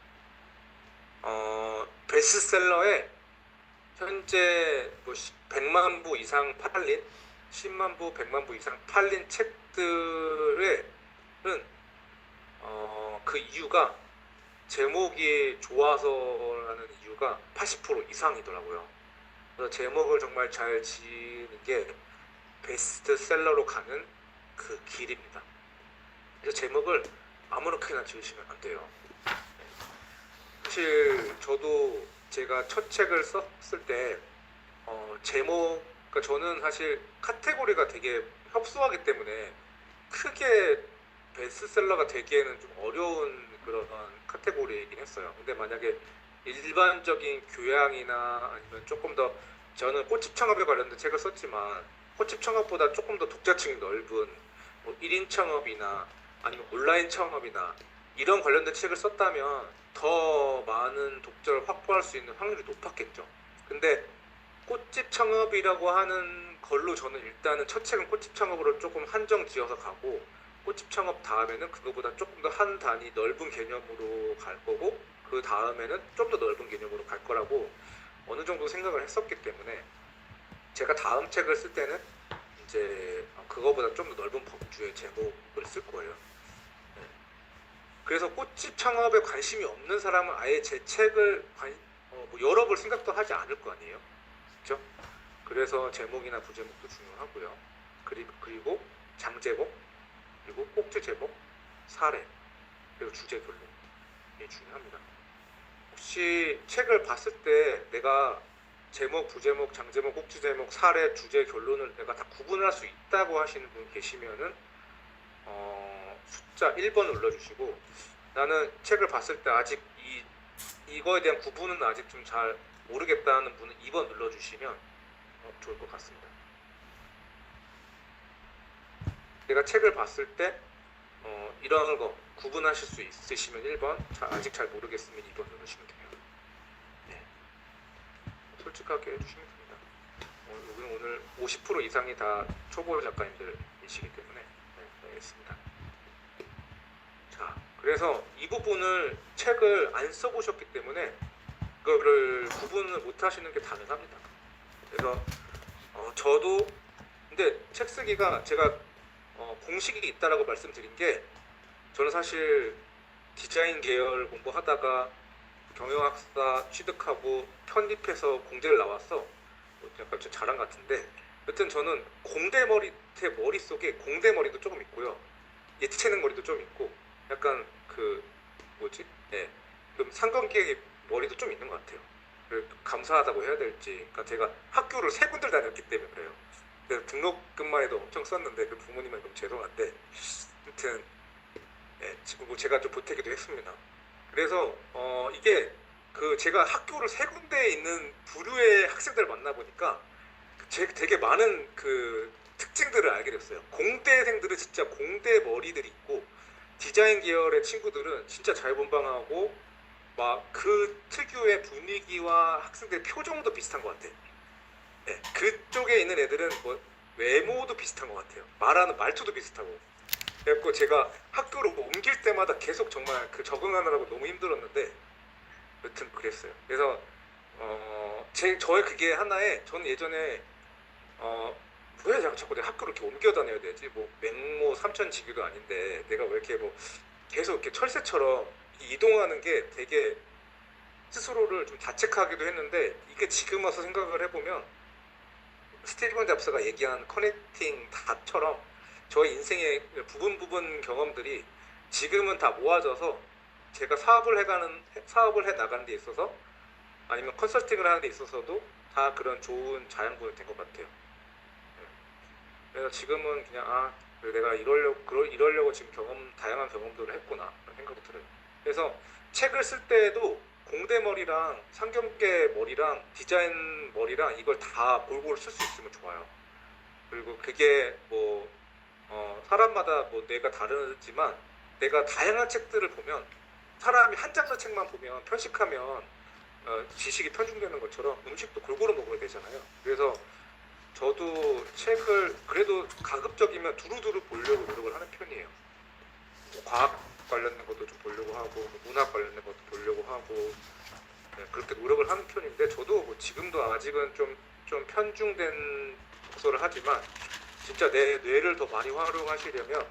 베스트셀러에 현재 뭐 100만 부 이상 팔린 10만 부, 100만 부 이상 팔린 책들은 그 이유가 제목이 좋아서라는 이유가 80% 이상이더라고요. 그래서 제목을 정말 잘 지는 게 베스트셀러로 가는 그 길입니다. 그래서 제목을 아무렇게나 지으시면 안 돼요. 사실 저도 제가 첫 책을 썼을 때 제목, 그러니까 저는 사실 카테고리가 되게 협소하기 때문에 크게 베스트셀러가 되기에는 좀 어려운 그런 카테고리이긴 했어요. 근데 만약에 일반적인 교양이나 아니면 조금 더 저는 꽃집 창업에 관련된 책을 썼지만 꽃집 창업보다 조금 더 독자층이 넓은 뭐 1인 창업이나 아니면 온라인 창업이나 이런 관련된 책을 썼다면 더 많은 독자를 확보할 수 있는 확률이 높았겠죠. 근데 꽃집 창업이라고 하는 걸로 저는 일단은 첫 책은 꽃집 창업으로 조금 한정 지어서 가고 꽃집 창업 다음에는 그거보다 조금 더 한 단위 넓은 개념으로 갈 거고 그 다음에는 좀 더 넓은 개념으로 갈 거라고 어느 정도 생각을 했었기 때문에 제가 다음 책을 쓸 때는 이제 그거보다 좀 더 넓은 범주의 제목을 쓸 거예요. 네. 그래서 꽃집 창업에 관심이 없는 사람은 아예 제 책을 뭐 열어볼 생각도 하지 않을 거 아니에요. 그렇죠? 그래서 제목이나 부제목도 중요하고요. 그리고 장제목, 그리고 꼭지 제목, 사례, 그리고 주제 결론 이게 중요합니다. 혹시 책을 봤을 때 내가 제목, 부제목, 장제목, 꼭지 제목, 사례, 주제, 결론을 내가 다 구분할 수 있다고 하시는 분 계시면은 숫자 1번 눌러주시고 나는 책을 봤을 때 아직 이거에 대한 구분은 아직 좀 잘 모르겠다는 분은 2번 눌러주시면 좋을 것 같습니다. 내가 책을 봤을 때 이런 거 구분하실 수 있으시면 1번, 아직 잘 모르겠으면 2번 누르시면 돼요. 네. 솔직하게 해주시면 됩니다. 여기는 오늘 50% 이상이 다 초보 작가님들이시기 때문에 네, 알겠습니다. 자, 그래서 이 부분을 책을 안 써보셨기 때문에 그거를 구분을 못 하시는 게 당연합니다. 그래서 저도 근데 책 쓰기가 제가 공식이 있다라고 말씀드린 게 저는 사실 디자인 계열 공부하다가 경영학사 취득하고 편입해서 공대를 나왔어. 약간 좀 자랑 같은데 여튼 저는 공대 머리 제 머릿속에 공대 머리도 조금 있고요. 예체능 머리도 좀 있고 약간 그 뭐지? 예. 좀 상관계의 머리도 좀 있는 것 같아요. 감사하다고 해야 될지. 그러니까 제가 학교를 세 군데를 다녔기 때문에 그래요. 그래서 등록금만 해도 엄청 썼는데 그 부모님은 너무 죄송한데 아무튼 예, 지금 뭐 제가 좀 보태기도 했습니다. 그래서 이게 그 제가 학교를 세 군데에 있는 부류의 학생들을 만나 보니까 되게 많은 그 특징들을 알게 됐어요. 공대생들은 진짜 공대 머리들이 있고 디자인 계열의 친구들은 진짜 자유분방하고 막 그 특유의 분위기와 학생들의 표정도 비슷한 것 같아요. 네, 그쪽에 있는 애들은 뭐 외모도 비슷한 것 같아요. 말하는 말투도 비슷하고. 그래갖고 제가 학교로 옮길 때마다 계속 정말 그 적응하느라고 너무 힘들었는데 여튼 그랬어요. 그래서 저의 그게 하나의 저는 예전에 왜 자꾸 내가 학교를 이렇게 옮겨 다녀야 되지? 뭐 맹모 삼천지기도 아닌데 내가 왜 이렇게 뭐 계속 이렇게 철새처럼 이동하는 게 되게 스스로를 좀 자책하기도 했는데 이게 지금 와서 생각을 해보면 스티븐 잡스가 얘기한 커넥팅 닷처럼 저의 인생의 부분 경험들이 지금은 다 모아져서 제가 사업을 해 나가는 데 있어서 아니면 컨설팅을 하는 데 있어서도 다 그런 좋은 자양분이 된 것 같아요. 그래서 지금은 그냥 그래, 내가 이러려고 지금 다양한 경험들을 했구나 그런 생각이 들어요. 그래서 책을 쓸 때에도 공대 머리랑 상경계 머리랑 디자인 머리랑 이걸 다 골고루 쓸 수 있으면 좋아요. 그리고 그게 뭐 사람마다 뭐 뇌가 다르지만 내가 다양한 책들을 보면 사람이 한 장르 책만 보면 편식하면 지식이 편중되는 것처럼 음식도 골고루 먹어야 되잖아요. 그래서 저도 책을 그래도 가급적이면 두루두루 보려고 노력을 하는 편이에요. 뭐 과학 관련된 것도 좀 보려고 하고 뭐 문학 관련된 것도 보려고 하고 네, 그렇게 노력을 하는 편인데 저도 뭐 지금도 아직은 좀 편중된 독서를 하지만 진짜 내 뇌를 더 많이 활용하시려면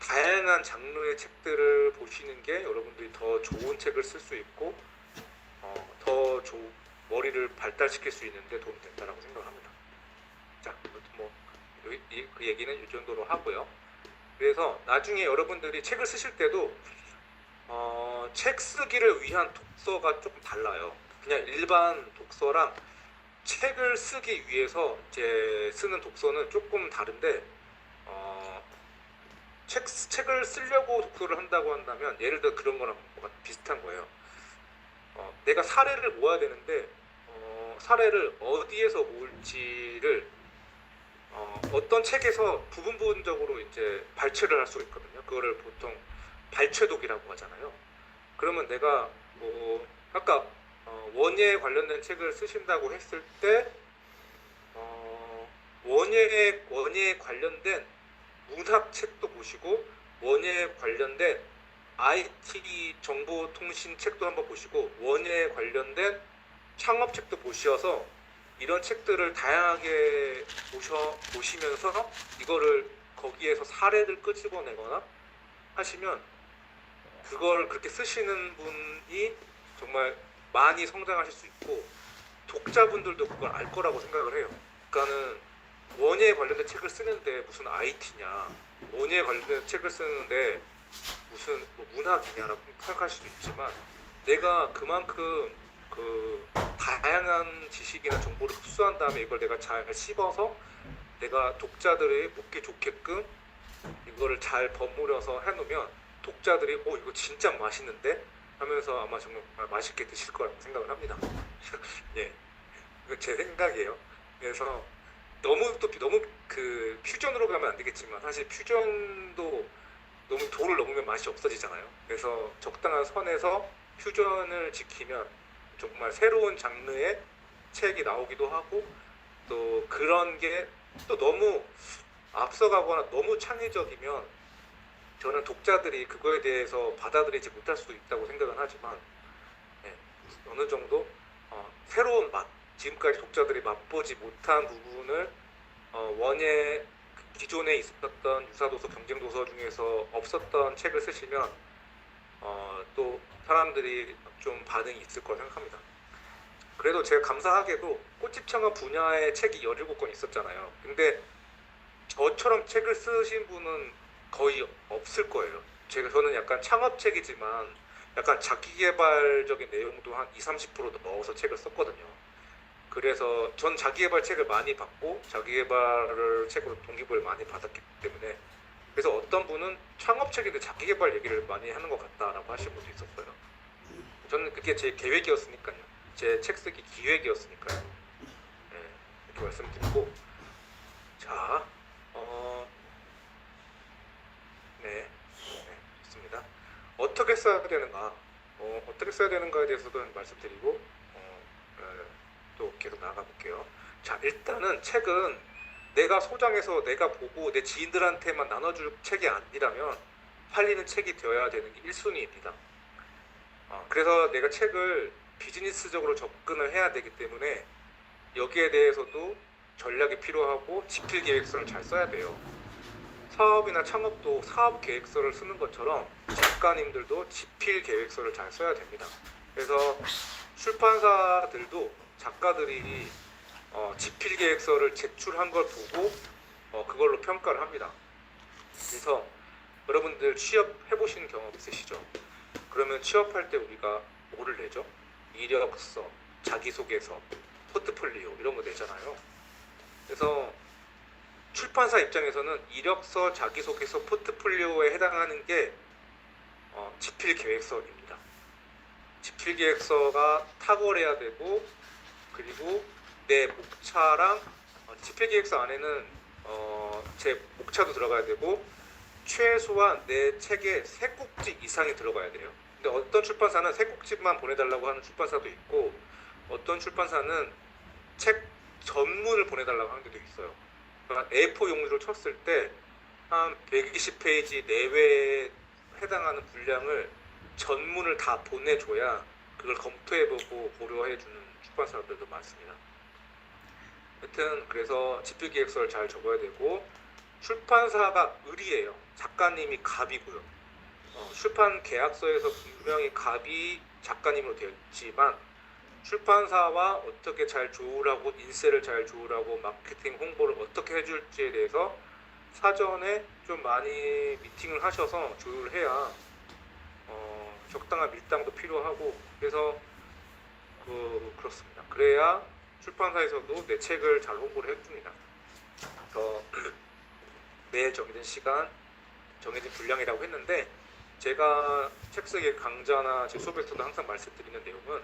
다양한 장르의 책들을 보시는 게 여러분들이 더 좋은 책을 쓸 수 있고 더 머리를 발달시킬 수 있는데 도움이 된다고 생각합니다. 자, 그 얘기는 이 정도로 하고요. 그래서 나중에 여러분들이 책을 쓰실 때도 책 쓰기를 위한 독서가 조금 달라요. 그냥 일반 독서랑 책을 쓰기 위해서 이제 쓰는 독서는 조금 다른데 책을 쓰려고 독서를 한다고 한다면 예를 들어 그런 거랑 비슷한 거예요. 내가 사례를 모아야 되는데 사례를 어디에서 모을지를 어떤 책에서 부분적으로 이제 발췌를 할 수가 있거든요. 그거를 보통 발췌독이라고 하잖아요. 그러면 내가 뭐 아까 원예에 관련된 책을 쓰신다고 했을 때 원예에 관련된 문학 책도 보시고 원예에 관련된 IT 정보통신 책도 한번 보시고 원예에 관련된 창업 책도 보셔서 이런 책들을 다양하게 보시면서 이거를 거기에서 사례를 끄집어내거나 하시면 그걸 그렇게 쓰시는 분이 정말 많이 성장하실 수 있고 독자분들도 그걸 알 거라고 생각을 해요. 그러니까는 원예에 관련된 책을 쓰는데 무슨 IT냐, 원예에 관련된 책을 쓰는데 무슨 뭐 문학이냐라고 생각할 수도 있지만 내가 그만큼 그 다양한 지식이나 정보를 흡수한 다음에 이걸 내가 잘 씹어서 내가 독자들이 먹기 좋게끔 이거를 잘 버무려서 해놓으면 독자들이 이거 진짜 맛있는데 하면서 아마 정말 맛있게 드실 거라고 생각을 합니다. 예, 이거 제 생각이에요. 그래서 너무 그 퓨전으로 가면 안 되겠지만 사실 퓨전도 너무 도를 넘으면 맛이 없어지잖아요. 그래서 적당한 선에서 퓨전을 지키면 정말 새로운 장르의 책이 나오기도 하고 또 그런 게 또 너무 앞서가거나 너무 창의적이면 저는 독자들이 그거에 대해서 받아들이지 못할 수도 있다고 생각은 하지만 어느 정도 새로운 맛, 지금까지 독자들이 맛보지 못한 부분을 원예 기존에 있었던 유사도서, 경쟁도서 중에서 없었던 책을 쓰시면 또 사람들이 좀 반응이 있을 거라 생각합니다. 그래도 제가 감사하게도 꽃집 창업 분야의 책이 17권 있었잖아요. 근데 저처럼 책을 쓰신 분은 거의 없을 거예요. 저는 약간 창업책이지만 약간 자기계발적인 내용도 한 20, 30% 넣어서 책을 썼거든요. 그래서 전 자기계발 책을 많이 받고 자기계발을 책으로 동기부여를 많이 받았기 때문에, 그래서 어떤 분은 창업책인데 자기계발 얘기를 많이 하는 것 같다라고 하시는 분도 있었어요. 저는 그게 제 계획이었으니까요. 제 책 쓰기 기획이었으니까요. 네, 이렇게 말씀드리고, 자, 네, 좋습니다. 어떻게 써야 되는가, 어떻게 써야 되는가에 대해서도 말씀드리고, 또 계속 나가 볼게요. 자, 일단은 책은 내가 소장해서 내가 보고 내 지인들한테만 나눠줄 책이 아니라면 팔리는 책이 되어야 되는 게 1순위입니다. 그래서 내가 책을 비즈니스적으로 접근을 해야 되기 때문에 여기에 대해서도 전략이 필요하고 집필 계획서를 잘 써야 돼요. 사업이나 창업도 사업 계획서를 쓰는 것처럼 작가님들도 집필 계획서를 잘 써야 됩니다. 그래서 출판사들도 작가들이 집필 계획서를 제출한 걸 보고 그걸로 평가를 합니다. 그래서 여러분들 취업해 보신 경험 있으시죠? 그러면 취업할 때 우리가 뭐를 내죠? 이력서, 자기소개서, 포트폴리오 이런 거 내잖아요. 그래서 출판사 입장에서는 이력서, 자기소개서, 포트폴리오에 해당하는 게 집필 계획서입니다. 집필 계획서가 탁월해야 되고, 그리고 내 목차랑 집필 계획서 안에는 제 목차도 들어가야 되고 최소한 내 책에 3꼭지 이상이 들어가야 돼요. 근데 어떤 출판사는 3꼭지만 보내달라고 하는 출판사도 있고, 어떤 출판사는 책 전문을 보내달라고 하는 데도 있어요. 그러니까 A4 용지를 쳤을 때 한 120페이지 내외에 해당하는 분량을 전문을 다 보내줘야 그걸 검토해보고 고려해주는 출판사들도 많습니다. 하여튼 그래서 집필계획서를 잘 적어야 되고, 출판사가 을이에요. 작가님이 갑이고요. 출판 계약서에서 분명히 갑이 작가님으로 되어 있지만 출판사와 어떻게 잘 조율하고 인쇄를 잘 조율하고 마케팅 홍보를 어떻게 해줄지에 대해서 사전에 좀 많이 미팅을 하셔서 조율을 해야 적당한 밀당도 필요하고, 그래서 그렇습니다. 그래야 출판사에서도 내 책을 잘 홍보를 해줍니다. 매일 정해진 시간, 정해진 분량이라고 했는데, 제가 책 쓰기 강좌나 제 수업에서도 항상 말씀드리는 내용은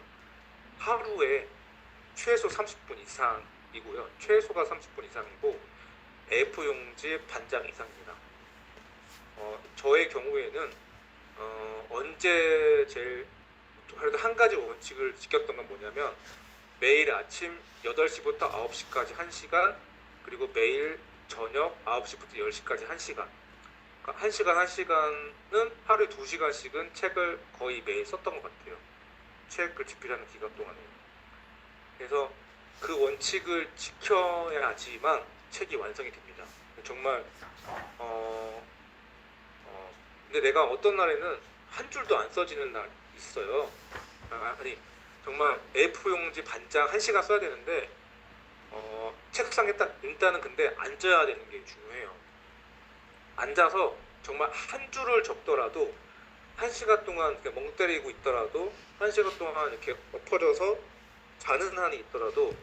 하루에 최소 30분 이상이고요. 최소가 30분 이상이고 A4 용지 반장 이상입니다. 저의 경우에는 언제 제일 그래도 한 가지 원칙을 지켰던 건 뭐냐면, 매일 아침 8시부터 9시까지 1시간, 그리고 매일 저녁 9시부터 10시까지 1시간. 그러니까 1시간은 하루에 2시간씩은 책을 거의 매일 썼던 것 같아요. 책을 집필하는 기간 동안에. 그래서 그 원칙을 지켜야지만 책이 완성이 됩니다. 정말 근데 내가 어떤 날에는 한 줄도 안 써지는 날 있어요. 아니 정말 A4 용지 반장 1시간 써야 되는데 책상에 일단은 근데 앉아야 되는 게 중요해요. 앉아서 정말 한 줄을 적더라도 1시간 동안 멍 때리고 있더라도 1시간 동안 이렇게 엎어져서 자는 한이 있더라도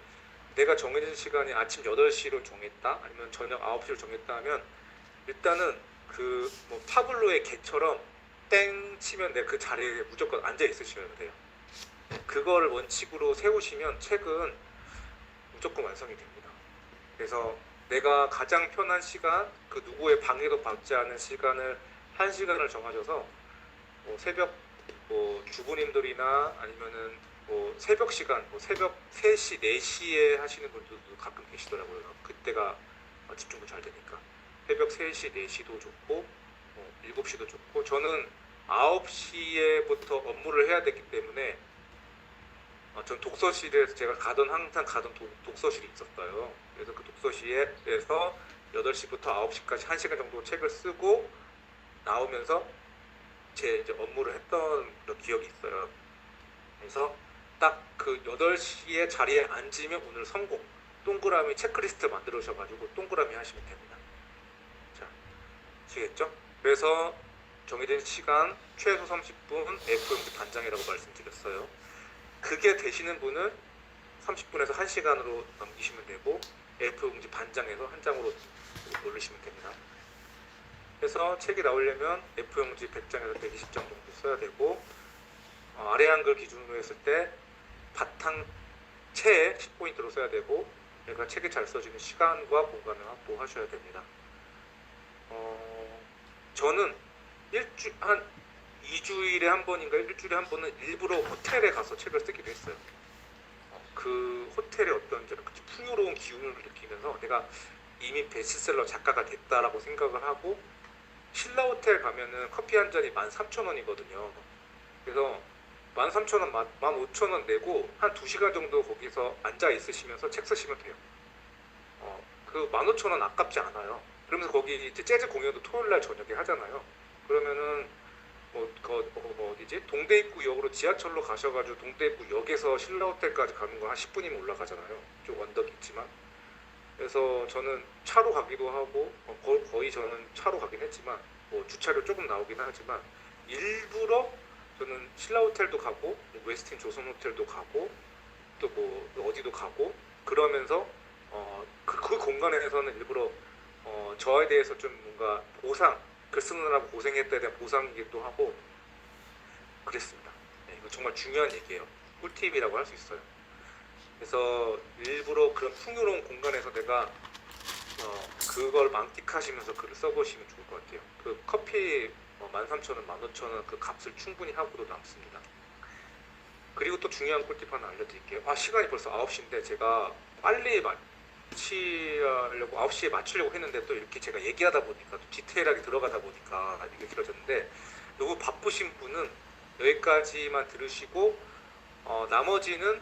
내가 정해진 시간이 아침 8시로 정했다 아니면 저녁 9시로 정했다 하면 일단은 뭐 타블로의 개처럼 땡 치면 내 그 자리에 무조건 앉아 있으셔야 돼요. 그거를 원칙으로 세우시면 책은 무조건 완성이 됩니다. 그래서 내가 가장 편한 시간, 그 누구의 방해도 받지 않은 시간을 1시간을 정하셔서 새벽 주부님들이나 아니면은 새벽 시간, 새벽 3시, 4시에 하시는 분들도 가끔 계시더라고요. 그때가 집중도 잘 되니까. 새벽 3시, 4시도 좋고 7시도 좋고, 저는 9시에부터 업무를 해야 되기 때문에 전 독서실에서 제가 항상 가던 독서실이 있었어요. 그래서 그 독서실에서 8시부터 9시까지 1시간 정도 책을 쓰고 나오면서 제 이제 업무를 했던 그런 기억이 있어요. 그래서 딱 그 8시에 자리에 앉으면 오늘 성공. 동그라미 체크리스트 만들으셔가지고 동그라미 하시면 됩니다. 자, 아시겠죠? 그래서 정해진 시간 최소 30분 A4용지 반장이라고 말씀드렸어요. 그게 되시는 분은 30분에서 1시간으로 넘기시면 되고 A4용지 반장에서 한 장으로 올리시면 됩니다. 그래서 책이 나오려면 A4용지 100장에서 120장 정도 써야 되고 아래 한글 기준으로 했을 때 바탕 체에 10포인트로 써야 되고 내가 책이 잘 써지는 시간과 공간을 확보하셔야 됩니다. 저는 한 2주일에 한 번인가 일주일에 한 번은 일부러 호텔에 가서 책을 쓰기도 했어요. 그 호텔의 어떤 풍요로운 기운을 느끼면서 내가 이미 베스트셀러 작가가 됐다라고 생각을 하고 신라호텔 가면은 커피 한 잔이 13,000원이거든요. 그래서 13,000원, 15,000원 내고 한 2시간 정도 거기서 앉아 있으시면서 책 쓰시면 돼요. 그 15,000원 아깝지 않아요. 그러면서 거기 이제 재즈 공연도 토요일날 저녁에 하잖아요. 그러면은 어디지? 동대입구역으로 지하철로 가셔가지고 동대입구역에서 신라호텔까지 가는 거 한 10분이면 올라가잖아요. 좀 언덕이 있지만. 그래서 저는 차로 가기도 하고 거의 저는 차로 가긴 했지만 주차료 조금 나오긴 하지만 일부러 저는 신라호텔도 가고 웨스틴 조선호텔도 가고 또 어디도 가고 그러면서 그 공간에서는 일부러 저에 대해서 좀 뭔가 글 쓰느라고 고생했다에 대한 보상이기도 하고 그랬습니다. 네, 이거 정말 중요한 얘기예요. 꿀팁이라고 할 수 있어요. 그래서 일부러 그런 풍요로운 공간에서 내가 그걸 만끽하시면서 글을 써보시면 좋을 것 같아요. 그 커피 13,000원, 15,000원 그 값을 충분히 하고도 남습니다. 그리고 또 중요한 꿀팁 하나 알려드릴게요. 시간이 벌써 9시인데 제가 빨리 마치려고 9시에 맞추려고 했는데 또 이렇게 제가 얘기하다 보니까 또 디테일하게 들어가다 보니까 이게 길어졌는데 너무 바쁘신 분은 여기까지만 들으시고 나머지는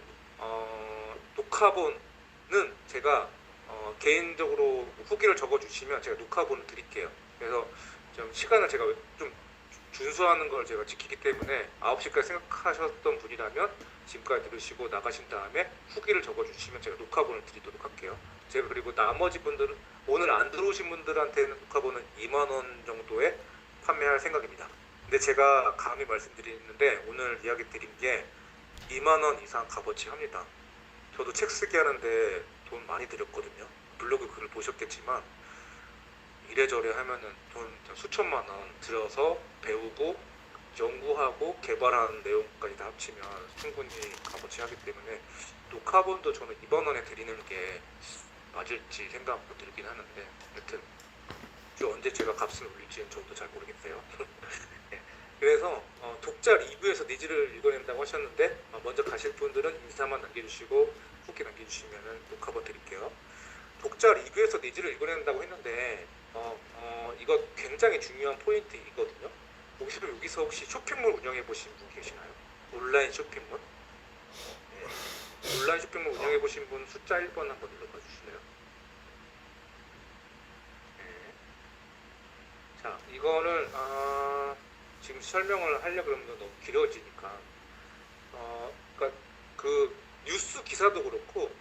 녹화본은 제가 개인적으로 후기를 적어주시면 제가 녹화본을 드릴게요. 그래서 좀 시간을 제가 좀 준수하는 걸 제가 지키기 때문에 9시까지 생각하셨던 분이라면 지금까지 들으시고 나가신 다음에 후기를 적어주시면 제가 녹화본을 드리도록 할게요. 제가 그리고 나머지 분들은 오늘 안 들어오신 분들한테는 녹화본은 2만원 정도에 판매할 생각입니다. 근데 제가 감히 말씀드리는데 오늘 이야기 드린 게 2만원 이상 값어치 합니다. 저도 책 쓰기 하는데 돈 많이 들였거든요. 블로그 글을 보셨겠지만 이래저래 하면은 돈 수천만 원 들여서 배우고 연구하고 개발하는 내용까지 다 합치면 충분히 값어치 하기 때문에 녹화본도 저는 2만원에 드리는 게 맞을지 생각하고 들긴 하는데 여튼 언제 제가 값을 올릴지는 저도 잘 모르겠어요. 네. 그래서 독자 리뷰에서 니즈를 읽어낸다고 하셨는데 먼저 가실 분들은 인사만 남겨주시고 후기 남겨주시면 녹화본 드릴게요. 독자 리뷰에서 니즈를 읽어낸다고 했는데 이거 굉장히 중요한 포인트이거든요. 여기서 혹시 쇼핑몰 운영해 보신 분 계시나요? 온라인 쇼핑몰? 네. 온라인 쇼핑몰 운영해 보신 분 숫자 1번 한번 눌러봐 주실래요? 네. 자, 이거는 지금 설명을 하려고 그러면 너무 길어지니까 그러니까 그 뉴스 기사도 그렇고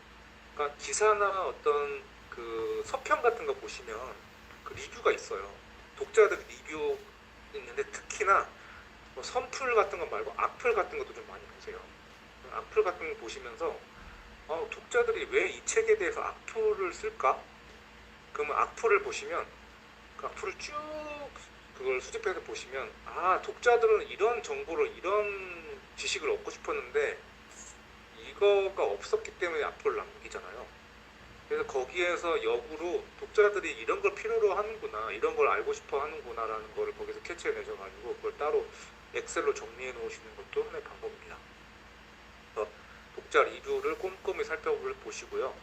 그러니까 기사나 어떤 그 서평 같은 거 보시면 그 리뷰가 있어요. 독자들 리뷰 있는데 특히나 선풀 같은 거 말고 악플 같은 것도 좀 많이 보세요. 악플 같은 거 보시면서 독자들이 왜 이 책에 대해서 악플을 쓸까? 그러면 악플을 보시면 그 악플을 쭉 그걸 수집해서 보시면 독자들은 이런 정보를 이런 지식을 얻고 싶었는데 이거가 없었기 때문에 악플을 남기잖아요. 그래서 거기에서 역으로 독자들이 이런 걸 필요로 하는구나, 이런 걸 알고 싶어 하는구나 라는 거를 거기서 캐치해내셔가지고 그걸 따로 엑셀로 정리해 놓으시는 것도 하나의 방법입니다. 그래서 독자 리뷰를 꼼꼼히 살펴보시고요.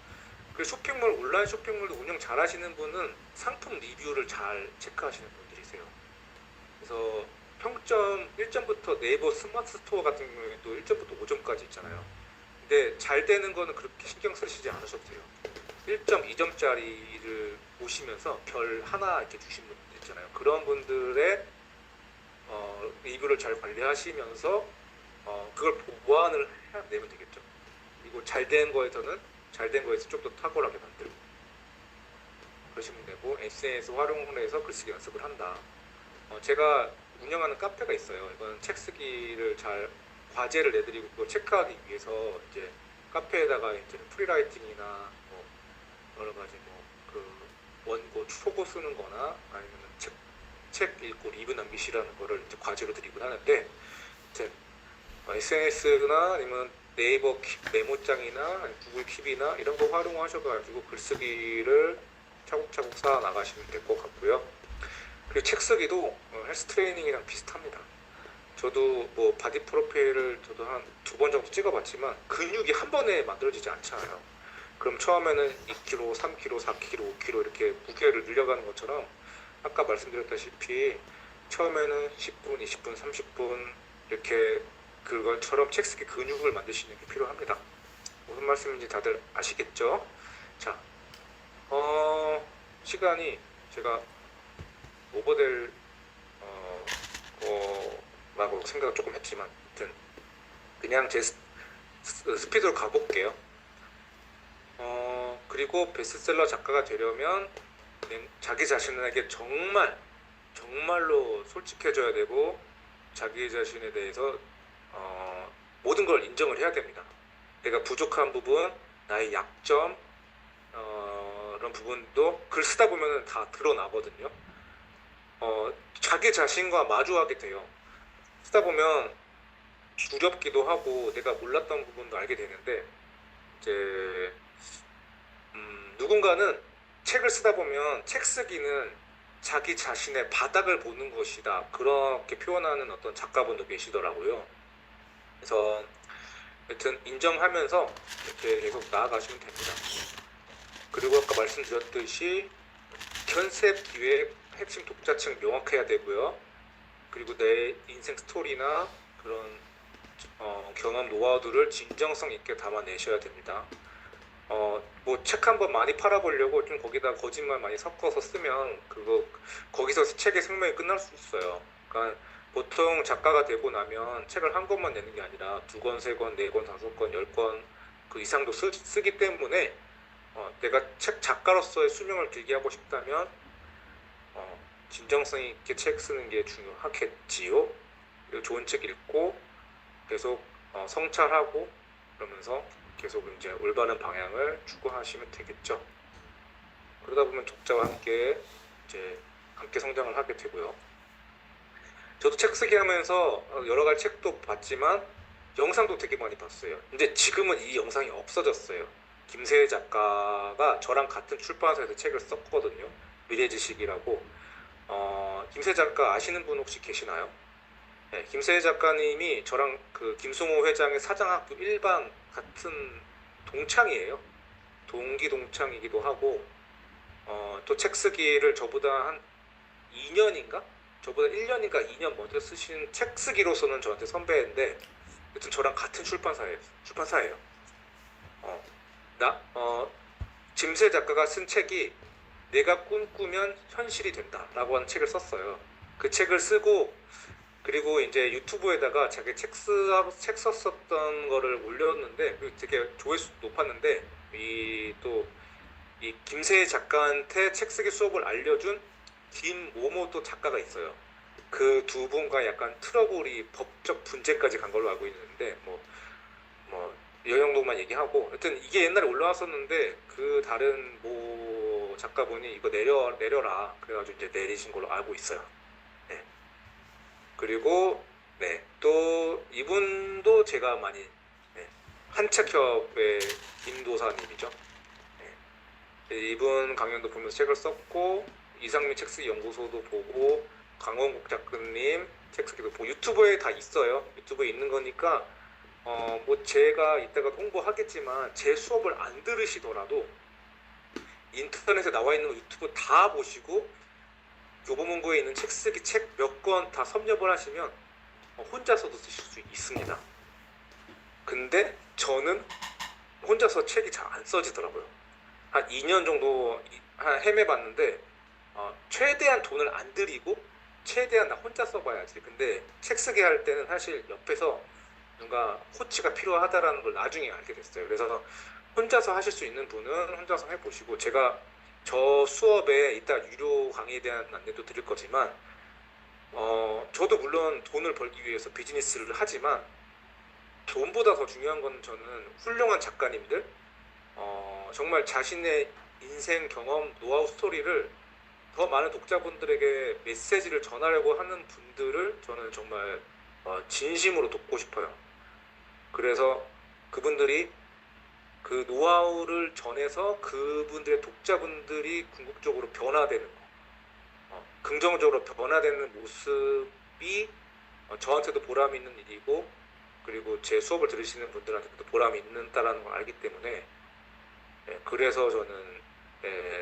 그리고 쇼핑몰, 온라인 쇼핑몰도 운영 잘 하시는 분은 상품 리뷰를 잘 체크하시는 분들이세요. 그래서 평점 1점부터 네이버 스마트 스토어 같은 경우에도 1점부터 5점까지 있잖아요. 근데 잘 되는 거는 그렇게 신경 쓰시지 않으셔도 돼요. 1.2점짜리를 보시면서 별 하나 이렇게 주신 분들 있잖아요. 그런 분들의 리뷰를 잘 관리하시면서 그걸 보완을 해내면 되겠죠. 그리고 잘 된 거에서는 잘 된 거에서 좀 더 탁월하게 만들고 그러시면 되고 SNS 활용을 해서 글쓰기 연습을 한다. 제가 운영하는 카페가 있어요. 이건 책 쓰기를 잘 과제를 내드리고 그걸 체크하기 위해서 이제 카페에다가 이제 프리라이팅이나 뭐 여러 가지 뭐 그 원고 초고 쓰는 거나 아니면 책 읽고 리뷰 남기시라는 거를 이제 과제로 드리곤 하는데 이제 SNS나 아니면 네이버 메모장이나 아니면 구글 킵이나 이런 거 활용하셔가지고 글쓰기를 차곡차곡 쌓아 나가시면 될 것 같고요. 그리고 책 쓰기도 헬스 트레이닝이랑 비슷합니다. 저도 뭐 바디 프로필을 저도 한 2번 정도 찍어봤지만 근육이 한 번에 만들어지지 않잖아요. 그럼 처음에는 2kg, 3kg, 4kg, 5kg 이렇게 무게를 늘려가는 것처럼 아까 말씀드렸다시피 처음에는 10분, 20분, 30분 이렇게 그것처럼 책 쓰기 근육을 만드시는 게 필요합니다. 무슨 말씀인지 다들 아시겠죠? 자, 시간이 제가 오버될 라고 생각을 조금 했지만 아무튼 그냥 제 스피드로 가볼게요. 그리고 베스트셀러 작가가 되려면 자기 자신에게 정말로 솔직해져야 되고 자기 자신에 대해서 모든 걸 인정을 해야 됩니다. 내가 부족한 부분, 나의 약점 이런 부분도 글 쓰다 보면 다 드러나거든요. 자기 자신과 마주하게 돼요. 쓰다 보면 두렵기도 하고 내가 몰랐던 부분도 알게 되는데 이제 누군가는 책을 쓰다 보면 책 쓰기는 자기 자신의 바닥을 보는 것이다 그렇게 표현하는 어떤 작가분도 계시더라고요. 그래서 여튼 인정하면서 이렇게 계속 나아가시면 됩니다. 그리고 아까 말씀드렸듯이 컨셉 기획 핵심 독자층 명확해야 되고요. 그리고 내 인생 스토리나 그런 경험 노하우들을 진정성 있게 담아내셔야 됩니다. 뭐 책 한 번 많이 팔아보려고 좀 거기다 거짓말 많이 섞어서 쓰면 거기서 책의 생명이 끝날 수 있어요. 그러니까 보통 작가가 되고 나면 책을 한 권만 내는 게 아니라 2권, 3권, 4권, 5권, 10권 그 이상도 쓰기 때문에 내가 책 작가로서의 수명을 길게 하고 싶다면 진정성 있게 책 쓰는 게 중요하겠지요. 그리고 좋은 책 읽고 계속 성찰하고 그러면서 계속 이제 올바른 방향을 추구하시면 되겠죠. 그러다 보면 독자와 함께 성장을 하게 되고요. 저도 책 쓰기 하면서 여러 가지 책도 봤지만 영상도 되게 많이 봤어요. 근데 지금은 이 영상이 없어졌어요. 김세혜 작가가 저랑 같은 출판사에서 책을 썼거든요. 미래지식이라고. 김세혜 작가 아시는 분 혹시 계시나요? 네, 김세혜 작가님이 저랑 그 김승호 회장의 사장학교 1반 같은 동창이에요. 동기 동창이기도 하고 또 책 쓰기를 저보다 한 2년인가? 저보다 1년인가 2년 먼저 쓰신 책 쓰기로서는 저한테 선배인데 여튼 저랑 같은 출판사예요. 김세혜 작가가 쓴 책이 내가 꿈꾸면 현실이 된다 라고 하는 책을 썼어요. 그 책을 쓰고 그리고 이제 유튜브에다가 자기 책 썼었던 거를 올렸는데 되게 조회수 높았는데 이 김세혜 작가한테 책 쓰기 수업을 알려준 김모모도 작가가 있어요. 그 두 분과 약간 트러블이 법적 분쟁까지 간 걸로 알고 있는데 뭐 이 정도만 얘기하고 하여튼 이게 옛날에 올라왔었는데 그 다른 모 작가분이 이거 내려라 그래가지고 이제 내리신 걸로 알고 있어요. 네. 그리고 네, 또 이분도 제가 많이 한책협의 김도사님이죠. 네. 이분 강연도 보면서 책을 썼고 이상민 책쓰기 연구소도 보고 강원국 작가님 책쓰기도 보고 유튜브에 다 있어요. 유튜브에 있는 거니까 뭐 제가 이따가 홍보하겠지만 제 수업을 안 들으시더라도 인터넷에 나와 있는 유튜브 다 보시고 교보문고에 있는 책쓰기 책 몇 권 다 섭렵을 하시면 혼자서도 쓰실 수 있습니다. 근데 저는 혼자서 책이 잘 안 써지더라고요. 한 2년 정도 헤매봤는데 최대한 돈을 안 들이고 최대한 나 혼자 써봐야지. 근데 책 쓰게 할 때는 사실 옆에서 뭔가 코치가 필요하다라는 걸 나중에 알게 됐어요. 그래서 혼자서 하실 수 있는 분은 혼자서 해보시고, 제가 저 수업에 이따 유료 강의에 대한 안내도 드릴 거지만 저도 물론 돈을 벌기 위해서 비즈니스를 하지만 돈보다 더 중요한 건 저는 훌륭한 작가님들, 정말 자신의 인생 경험, 노하우 스토리를 더 많은 독자분들에게 메시지를 전하려고 하는 분들을 저는 정말 진심으로 돕고 싶어요. 그래서 그분들이 그 노하우를 전해서 그분들의 독자분들이 궁극적으로 변화되는 거, 긍정적으로 변화되는 모습이 저한테도 보람 있는 일이고, 그리고 제 수업을 들으시는 분들한테도 보람이 있는다라는 걸 알기 때문에, 그래서 저는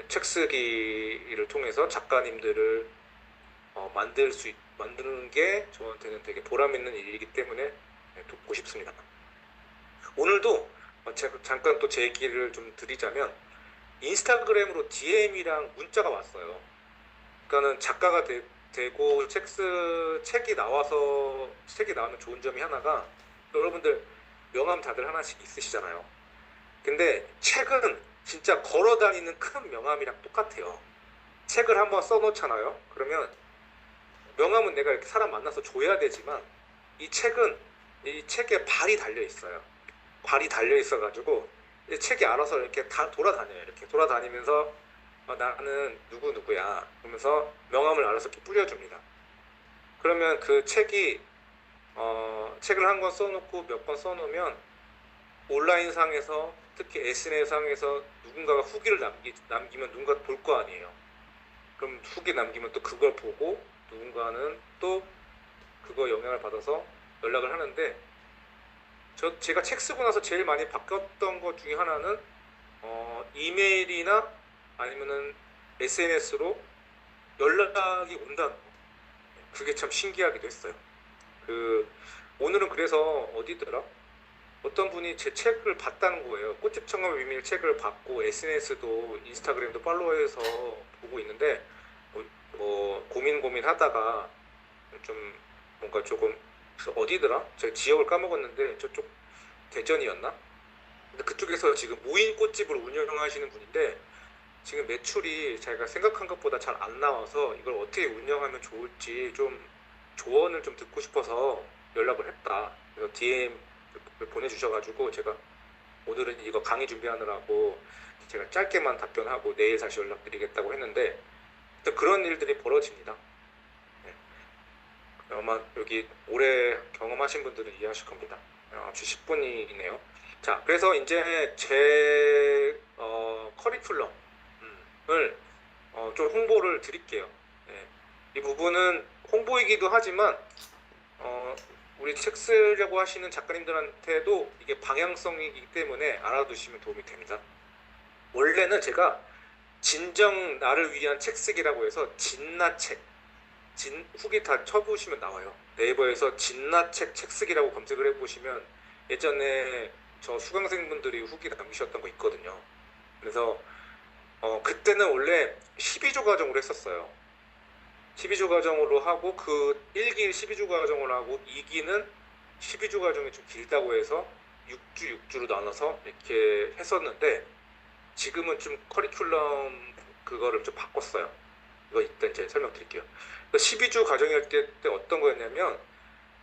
책 쓰기를 통해서 작가님들을 만드는 게 저한테는 되게 보람 있는 일이기 때문에 돕고 싶습니다. 오늘도 제가 잠깐 또 제 얘기를 좀 드리자면, 인스타그램으로 DM이랑 문자가 왔어요. 그러니까는 작가가 되고 책이 나오면 좋은 점이 하나가, 여러분들 명함 다들 하나씩 있으시잖아요. 근데 책은 진짜 걸어 다니는 큰 명함이랑 똑같아요. 책을 한번 써놓잖아요. 그러면 명함은 내가 이렇게 사람 만나서 줘야 되지만, 이 책에 발이 달려 있어요. 발이 달려 있어가지고 이 책이 알아서 이렇게 다 돌아다녀요. 이렇게 돌아다니면서 나는 누구누구야 그러면서 명함을 알아서 이렇게 뿌려줍니다. 그러면 그 책이 책을 한 권 써놓고 몇 권 써놓으면 온라인상에서, 특히 SNS상에서 누군가가 후기를 남기면 누군가 볼 거 아니에요. 그럼 후기 남기면 또 그걸 보고 누군가는 또 그거 영향을 받아서 연락을 하는데, 제가 책 쓰고 나서 제일 많이 바뀌었던 것 중에 하나는 이메일이나 아니면은 SNS로 연락이 온다는 거. 그게 참 신기하기도 했어요. 오늘은 그래서 어디더라? 어떤 분이 제 책을 봤다는 거예요. 꽃집 청감의 비밀 책을 봤고 SNS도 인스타그램도 팔로우해서 보고 있는데, 고민하다가 좀 뭔가 조금, 어디더라? 제가 지역을 까먹었는데 저쪽 대전이었나? 근데 그쪽에서 지금 무인 꽃집을 운영하시는 분인데, 지금 매출이 자기가 생각한 것보다 잘 안 나와서 이걸 어떻게 운영하면 좋을지 좀 조언을 좀 듣고 싶어서 연락을 했다. 그래서 DM을 보내주셔가지고 제가 오늘은 이거 강의 준비하느라고 제가 짧게만 답변하고 내일 다시 연락드리겠다고 했는데, 또 그런 일들이 벌어집니다. 아마 여기 오래 경험하신 분들은 이해하실 겁니다. 9시 10분이네요. 자, 그래서 이제 제 커리큘럼을 좀 홍보를 드릴게요. 이 부분은 홍보이기도 하지만 우리 책 쓰려고 하시는 작가님들한테도 이게 방향성이기 때문에 알아두시면 도움이 됩니다. 원래는 제가 진정 나를 위한 책 쓰기라고 해서 진나책, 후기 다 쳐보시면 나와요. 네이버에서 진나책 책 쓰기라고 검색을 해보시면 예전에 저 수강생분들이 후기 남기셨던 거 있거든요. 그래서 그때는 원래 12조 과정으로 했었어요. 12조 과정으로 하고, 그 1기 12조 과정을 하고 2기는 12조 과정이 좀 길다고 해서 6주로 나눠서 이렇게 했었는데, 지금은 좀 커리큘럼 그거를 좀 바꿨어요. 이거 이따 이제 설명드릴게요. 12주 과정일 때 어떤 거였냐면,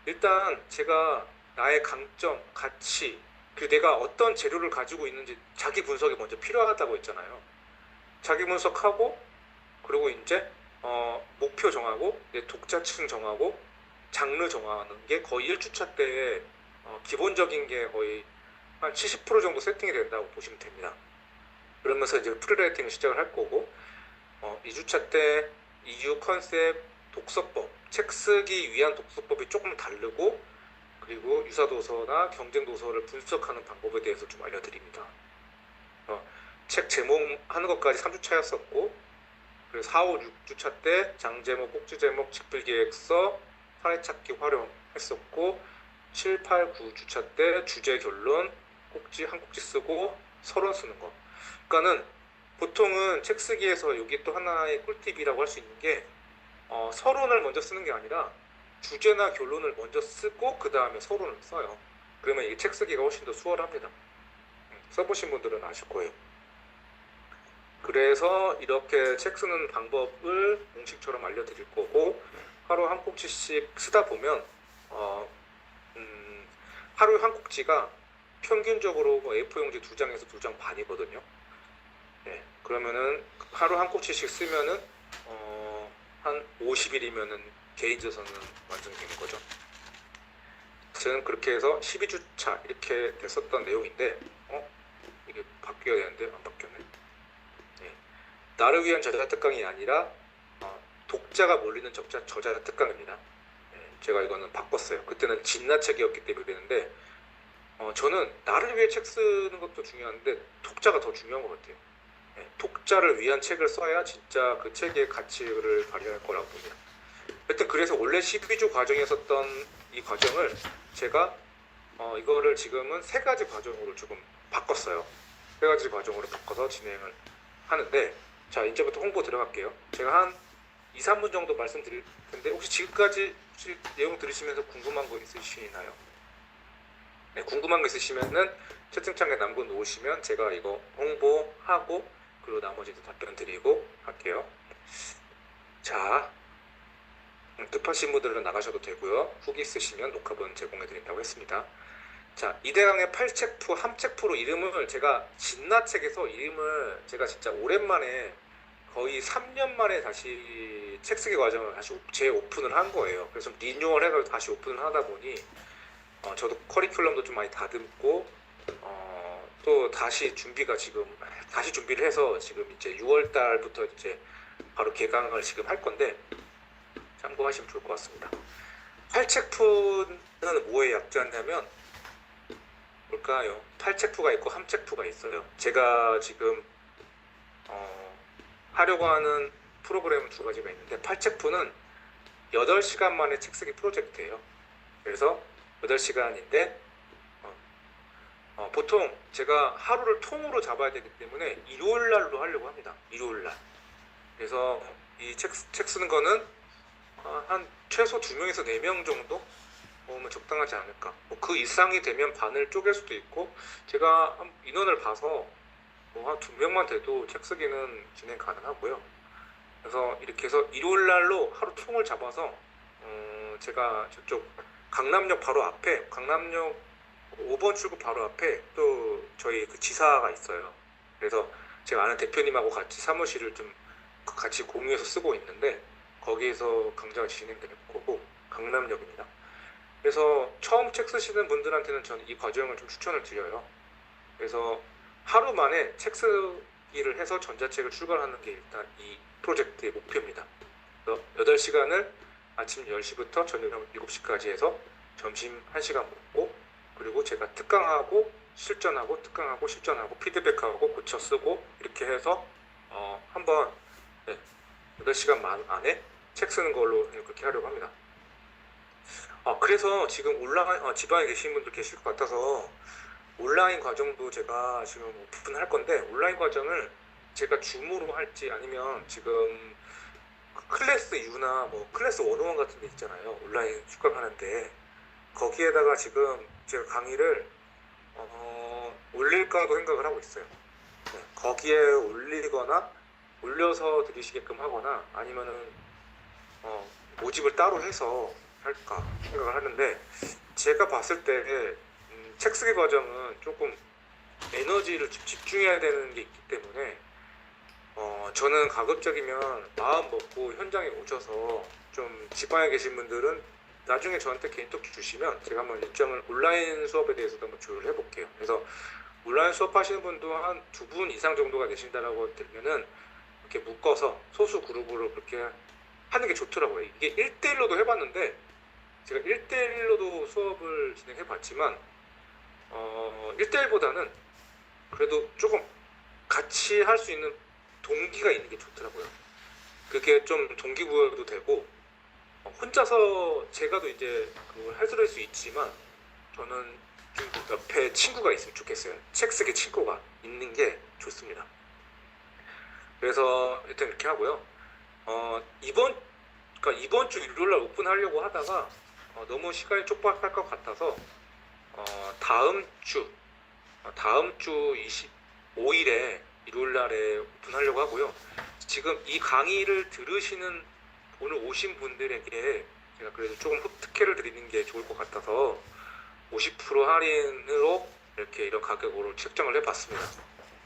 일단 제가 나의 강점, 가치, 내가 어떤 재료를 가지고 있는지 자기 분석이 먼저 필요하다고 했잖아요. 자기 분석하고, 그리고 이제 목표 정하고, 내 독자층 정하고, 장르 정하는 게 거의 1주차 때 기본적인 게 거의 한 70% 정도 세팅이 된다고 보시면 됩니다. 그러면서 이제 프리라이팅을 시작을 할 거고, 2주차 때 이유, 컨셉, 독서법, 책 쓰기 위한 독서법이 조금 다르고, 그리고 유사도서나 경쟁도서를 분석하는 방법에 대해서 좀 알려드립니다. 책 제목 하는 것까지 3주차였었고, 그래서 4, 5, 6주차 때 장제목, 꼭지제목, 집필계획서, 사례찾기 활용했었고, 7, 8, 9주차 때 주제 결론, 꼭지 한 꼭지 쓰고 서론 쓰는 거. 그러니까는 보통은 책 쓰기에서 여기 또 하나의 꿀팁이라고 할 수 있는 게 서론을 먼저 쓰는 게 아니라 주제나 결론을 먼저 쓰고 그 다음에 서론을 써요. 그러면 이 책 쓰기가 훨씬 더 수월합니다. 써보신 분들은 아실 거예요. 그래서 이렇게 책 쓰는 방법을 공식처럼 알려드릴 거고, 하루 한 꼭지씩 쓰다 보면 하루에 한 꼭지가 평균적으로 A4 용지 2장에서 2장 반이거든요. 네, 그러면은 하루 한 꼭지씩 쓰면은 한 50일이면은 개인저서는 완성이 되는 거죠. 저는 그렇게 해서 12주차 이렇게 됐었던 내용인데 이게 바뀌어야 되는데 안 바뀌었네. 네. 나를 위한 저자 특강이 아니라 독자가 몰리는 저자 특강입니다. 네, 제가 이거는 바꿨어요. 그때는 진나책이었기 때문에 그랬는데 저는 나를 위해 책 쓰는 것도 중요한데 독자가 더 중요한 것 같아요. 네, 독자를 위한 책을 써야 진짜 그 책의 가치를 발휘할 거라고 봅니다. 하여튼 그래서 원래 12주 과정에 썼던 이 과정을 제가 이거를 지금은 3가지 과정으로 조금 바꿨어요. 3가지 과정으로 바꿔서 진행을 하는데, 자, 이제부터 홍보 들어갈게요. 제가 한 2, 3분 정도 말씀드릴 텐데 혹시 지금까지 내용 들으시면서 궁금한 거 있으시나요? 네, 궁금한 거 있으시면은 채팅창에 남겨 놓으시면 제가 이거 홍보하고 그리고 나머지도 답변 드리고 할게요. 자, 급하신 분들은 나가셔도 되고요. 후기 있으시면 녹화본 제공해 드린다고 했습니다. 자, 이대강의 8챕프 함책프로 이름을 제가 진나책에서 이름을 제가 진짜 오랜만에 거의 3년 만에 다시 책 쓰기 과정을 다시 재오픈을 한 거예요. 그래서 리뉴얼 해서 다시 오픈을 하다 보니 저도 커리큘럼도 좀 많이 다듬고 또 다시 준비를 해서 지금 이제 6월 달부터 이제 바로 개강을 지금 할 건데 참고하시면 좋을 것 같습니다. 팔책프는 뭐에 약자냐면 뭘까요? 팔책프가 있고 함책프가 있어요. 제가 지금 하려고 하는 프로그램은 2가지가 있는데, 팔책프는 8시간 만에 책 쓰기 프로젝트예요. 그래서 8시간인데 보통 제가 하루를 통으로 잡아야 되기 때문에 일요일 날로 하려고 합니다. 일요일 날. 그래서 이 책 쓰는 거는 한 최소 2명에서 4명 정도 모으면 적당하지 않을까. 그 이상이 되면 반을 쪼갤 수도 있고, 제가 인원을 봐서 한 2명만 돼도 책 쓰기는 진행 가능하고요. 그래서 이렇게 해서 일요일 날로 하루 통을 잡아서 제가 저쪽 강남역 바로 앞에, 강남역 5번 출구 바로 앞에 또 저희 그 지사가 있어요. 그래서 제가 아는 대표님하고 같이 사무실을 좀 같이 공유해서 쓰고 있는데, 거기에서 강좌가 진행될 거고, 강남역입니다. 그래서 처음 책 쓰시는 분들한테는 저는 이 과정을 좀 추천을 드려요. 그래서 하루 만에 책 쓰기를 해서 전자책을 출간하는 게 일단 이 프로젝트의 목표입니다. 그래서 8시간을 아침 10시부터 저녁 7시까지 해서 점심 1시간 먹고, 그리고 제가 특강하고 실전하고 특강하고 실전하고 피드백하고 고쳐 쓰고 이렇게 해서 한번 8시간 안에 책 쓰는 걸로 그렇게 하려고 합니다. 그래서 지금 지방에 계신 분들 계실 것 같아서 온라인 과정도 제가 지금 오픈할 건데, 온라인 과정을 제가 줌으로 할지 아니면 지금 클래스 U나 뭐 클래스 101 같은 데 있잖아요. 온라인 출강하는데 거기에다가 지금 제가 강의를 올릴까도 생각을 하고 있어요. 네, 거기에 올리거나 올려서 들으시게끔 하거나 아니면은 모집을 따로 해서 할까 생각을 하는데, 제가 봤을 때 책 쓰기 과정은 조금 에너지를 집중해야 되는 게 있기 때문에 저는 가급적이면 마음 먹고 현장에 오셔서, 좀 지방에 계신 분들은 나중에 저한테 개인톡 주시면 제가 한번 일정을 온라인 수업에 대해서도 한번 조율을 해볼게요. 그래서 온라인 수업 하시는 분도 한 2분 이상 정도가 되신다라고 들면은 이렇게 묶어서 소수 그룹으로 그렇게 하는 게 좋더라고요. 이게 1대1로도 해봤는데, 제가 1대1로도 수업을 진행해봤지만 1대1보다는 그래도 조금 같이 할 수 있는 동기가 있는 게 좋더라고요. 그게 좀 동기부여도 되고, 혼자서 제가도 이제 그걸 해소할 수 있지만 저는 옆에 친구가 있으면 좋겠어요. 책 쓰기 친구가 있는 게 좋습니다. 그래서 일단 이렇게 하고요. 이번 주 일요일날 오픈하려고 하다가 너무 시간이 촉박할 것 같아서 다음 주 25일에 일요일날에 오픈하려고 하고요. 지금 이 강의를 들으시는 오늘 오신 분들에게 제가 그래도 조금 특혜를 드리는 게 좋을 것 같아서 50% 할인으로 이렇게 이런 가격으로 책정을 해봤습니다.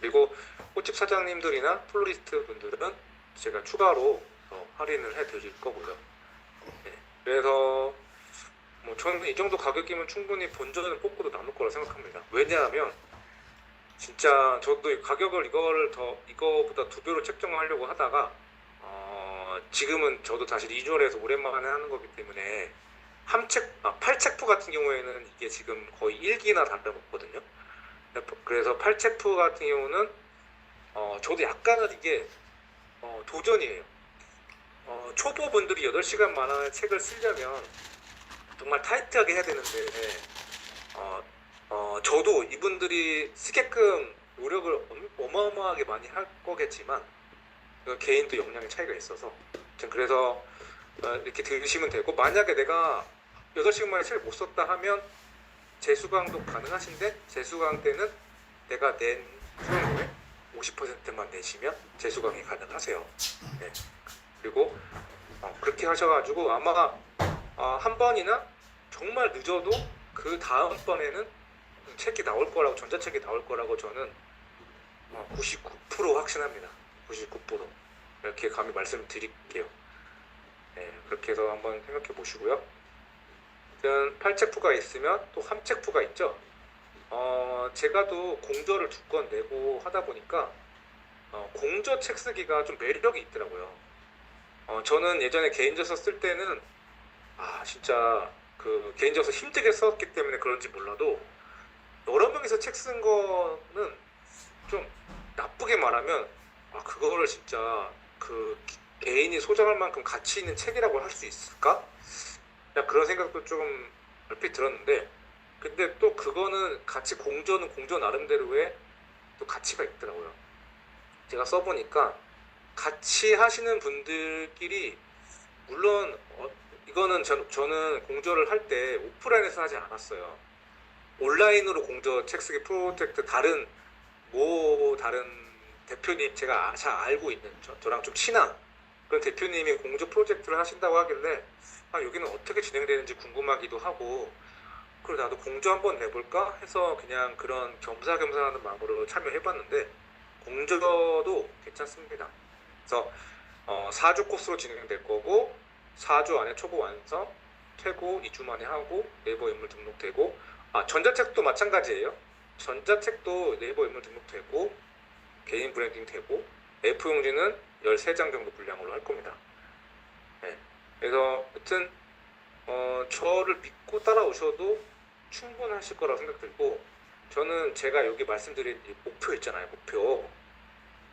그리고 꽃집 사장님들이나 플로리스트 분들은 제가 추가로 할인을 해드릴 거고요. 네, 그래서 뭐 저는 이 정도 가격이면 충분히 본전을 뽑고도 남을 거라 생각합니다. 왜냐하면 진짜 저도 가격을 이거보다 2배로 책정하려고 하다가 지금은 저도 다시 리뉴얼해서 오랜만에 하는 거기 때문에 8책프 같은 경우에는 이게 지금 거의 1기나 다름없거든요. 그래서 8책프 같은 경우는 저도 약간은 이게 도전이에요. 초보분들이 8시간 만화의 책을 쓰려면 정말 타이트하게 해야 되는데 저도 이분들이 쓰게끔 노력을 어마어마하게 많이 할 거겠지만 개인도 역량의 차이가 있어서 그래서 이렇게 들으시면 되고, 만약에 내가 8시간 만에 책을 못 썼다 하면 재수강도 가능하신데, 재수강 때는 내가 낸 수강료의 50%만 내시면 재수강이 가능하세요. 네. 그리고 그렇게 하셔가지고 아마 한 번이나 정말 늦어도 그 다음 번에는 책이 나올 거라고, 전자책이 나올 거라고 저는 99% 확신합니다. 99%. 이렇게 감히 말씀드릴게요. 네, 그렇게 해서 한번 생각해 보시고요. 일단 8책프가 있으면 또 3책프가 있죠. 제가 또 공저를 2권 내고 하다 보니까 공저 책 쓰기가 좀 매력이 있더라고요. 저는 예전에 개인저서 쓸 때는 진짜 그 개인저서 힘들게 썼기 때문에 그런지 몰라도 여러 명이서 책 쓴 거는 좀 나쁘게 말하면 그거를 진짜 그 개인이 소장할 만큼 가치 있는 책이라고 할 수 있을까? 그런 생각도 좀 얼핏 들었는데, 근데 또 그거는 공저는 공저 나름대로의 또 가치가 있더라고요. 제가 써보니까 같이 하시는 분들끼리, 물론 이거는 저는 공저를 할 때 오프라인에서 하지 않았어요. 온라인으로 공저 책 쓰기 프로젝트 다른 대표님, 제가 잘 알고 있는 저랑 좀 친한 그런 대표님이 공저 프로젝트를 하신다고 하길래 여기는 어떻게 진행되는지 궁금하기도 하고, 그리고 나도 공저 한번 내볼까 해서 그냥 그런 겸사겸사하는 마음으로 참여해봤는데 공저도 괜찮습니다. 그래서 4주 코스로 진행될 거고, 4주 안에 초보 완성, 퇴고 2주 만에 하고 네이버 인물 등록되고, 전자책도 마찬가지예요. 전자책도 네이버 인물 등록되고 개인 브랜딩 되고 A4용지는 13장 정도 분량으로 할 겁니다. 네. 그래서 하여튼 저를 믿고 따라오셔도 충분하실 거라고 생각들고, 저는 제가 여기 말씀드린 목표 있잖아요.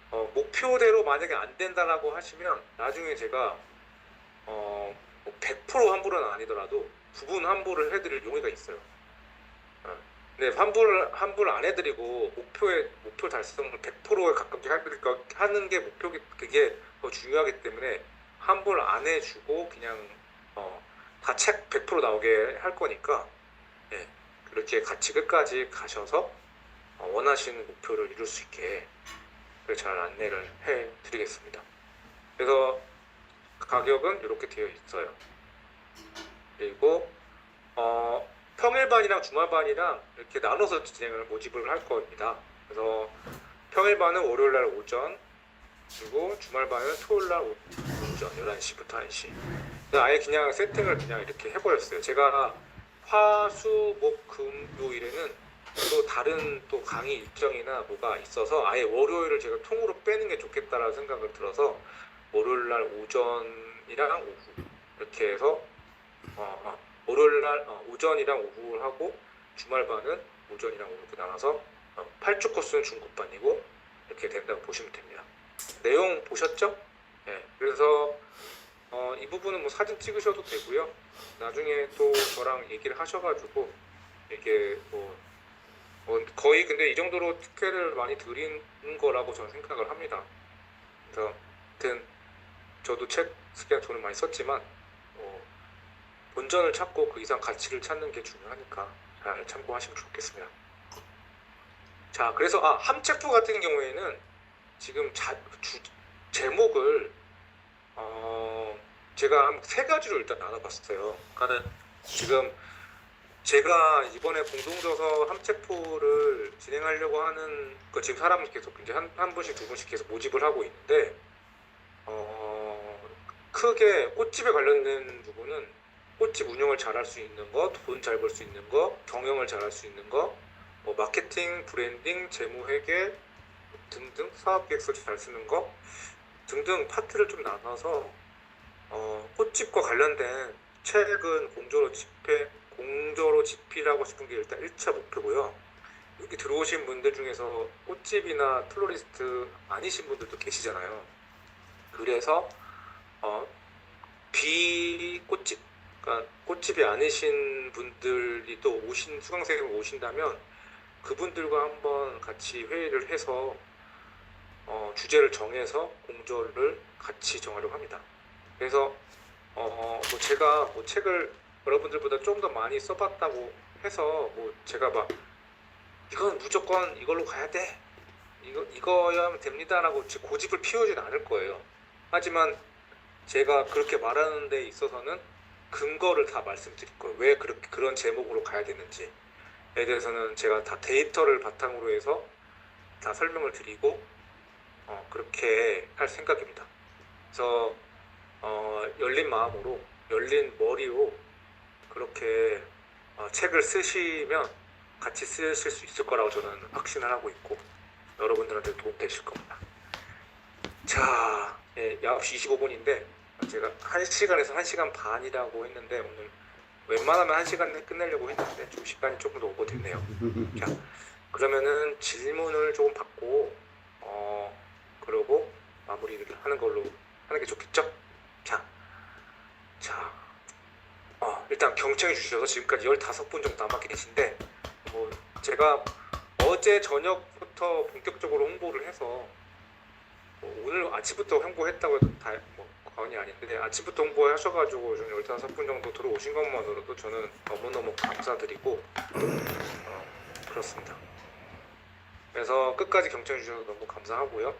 목표대로 만약에 안 된다라고 하시면 나중에 제가 100% 환불은 아니더라도 부분 환불을 해드릴 용의가 있어요. 네, 환불 안 해드리고 목표 달성을 100%에 가깝게 하는 게 그게 더 중요하기 때문에 환불 안 해주고 그냥 다 책 100% 나오게 할 거니까, 네, 그렇게 같이 끝까지 가셔서 원하시는 목표를 이룰 수 있게 잘 안내를 해드리겠습니다. 그래서 가격은 이렇게 되어 있어요. 그리고 평일반이랑 주말반이랑 이렇게 나눠서 모집을 할 겁니다. 그래서 평일반은 월요일날 오전, 그리고 주말반은 토요일날 오전 11시부터 1시. 아예 그냥 세팅을 그냥 이렇게 해버렸어요. 제가 화, 수, 목, 금, 요일에는 또 다른 또 강의 일정이나 뭐가 있어서 아예 월요일을 제가 통으로 빼는 게 좋겠다라는 생각을 들어서 월요일날 오전이랑 오후 이렇게 해서 월요일날 오전이랑 오후를 하고, 주말반은 오전이랑 오후 나눠서 8주 코스는 중급반이고 이렇게 된다고 보시면 됩니다. 내용 보셨죠? 네, 그래서 이 부분은 뭐 사진 찍으셔도 되고요. 나중에 또 저랑 얘기를 하셔가지고 이게 거의 근데 이 정도로 특혜를 많이 드리는 거라고 저는 생각을 합니다. 그래서 아무튼 저도 책 쓰기에 돈을 많이 썼지만 본전을 찾고 그 이상 가치를 찾는 게 중요하니까 잘 참고하시면 좋겠습니다. 자, 그래서 함책부 같은 경우에는 지금 제목을 제가 한 세 가지로 일단 나눠봤어요. 그러니까는 지금 제가 이번에 공동저서 함책부를 진행하려고 하는 지금 사람이 계속 이제 한 분씩 두 분씩 계속 모집을 하고 있는데 크게 꽃집에 관련된 부분은 꽃집 운영을 잘할 수 있는 거, 돈 잘 벌 수 있는 거, 경영을 잘할 수 있는 거, 마케팅, 브랜딩, 재무회계 등등 사업 계획서 잘 쓰는 거 등등 파트를 좀 나눠서 꽃집과 관련된 최근 공저로 집필하고 싶은 게 일단 1차 목표고요. 여기 들어오신 분들 중에서 꽃집이나 플로리스트 아니신 분들도 계시잖아요. 그래서 비꽃집, 그러니까 꽃집이 아니신 분들이 또 수강생이 오신다면 그분들과 한번 같이 회의를 해서 주제를 정해서 공저를 같이 정하려고 합니다. 그래서 제가 책을 여러분들보다 좀 더 많이 써봤다고 해서 제가 막 이건 무조건 이걸로 가야 돼, 이거야 됩니다라고 고집을 피우진 않을 거예요. 하지만 제가 그렇게 말하는 데 있어서는 근거를 다 말씀드릴 거예요. 왜 그런 제목으로 가야 되는지에 대해서는 제가 다 데이터를 바탕으로 해서 다 설명을 드리고 그렇게 할 생각입니다. 그래서 열린 마음으로, 열린 머리로 그렇게 책을 쓰시면 같이 쓰실 수 있을 거라고 저는 확신을 하고 있고 여러분들한테 도움 되실 겁니다. 자, 9시 25분인데 제가 1시간에서 1시간 반이라고 했는데 오늘 웬만하면 1시간 끝내려고 했는데 좀 시간이 조금 더 오버됐네요. 자, 그러면은 질문을 조금 받고 그러고 마무리를 하는 걸로 하는 게 좋겠죠? 자, 일단 경청해 주셔서 지금까지 15분 정도 남아 계신데 제가 어제 저녁부터 본격적으로 홍보를 해서 오늘 아침부터 홍보했다고 해도 다 과언이 아닌데 아침부터 홍보하셔가지고 15분 정도 들어오신 것만으로도 저는 너무너무 감사드리고 그렇습니다. 그래서 끝까지 경청해 주셔서 너무 감사하고요.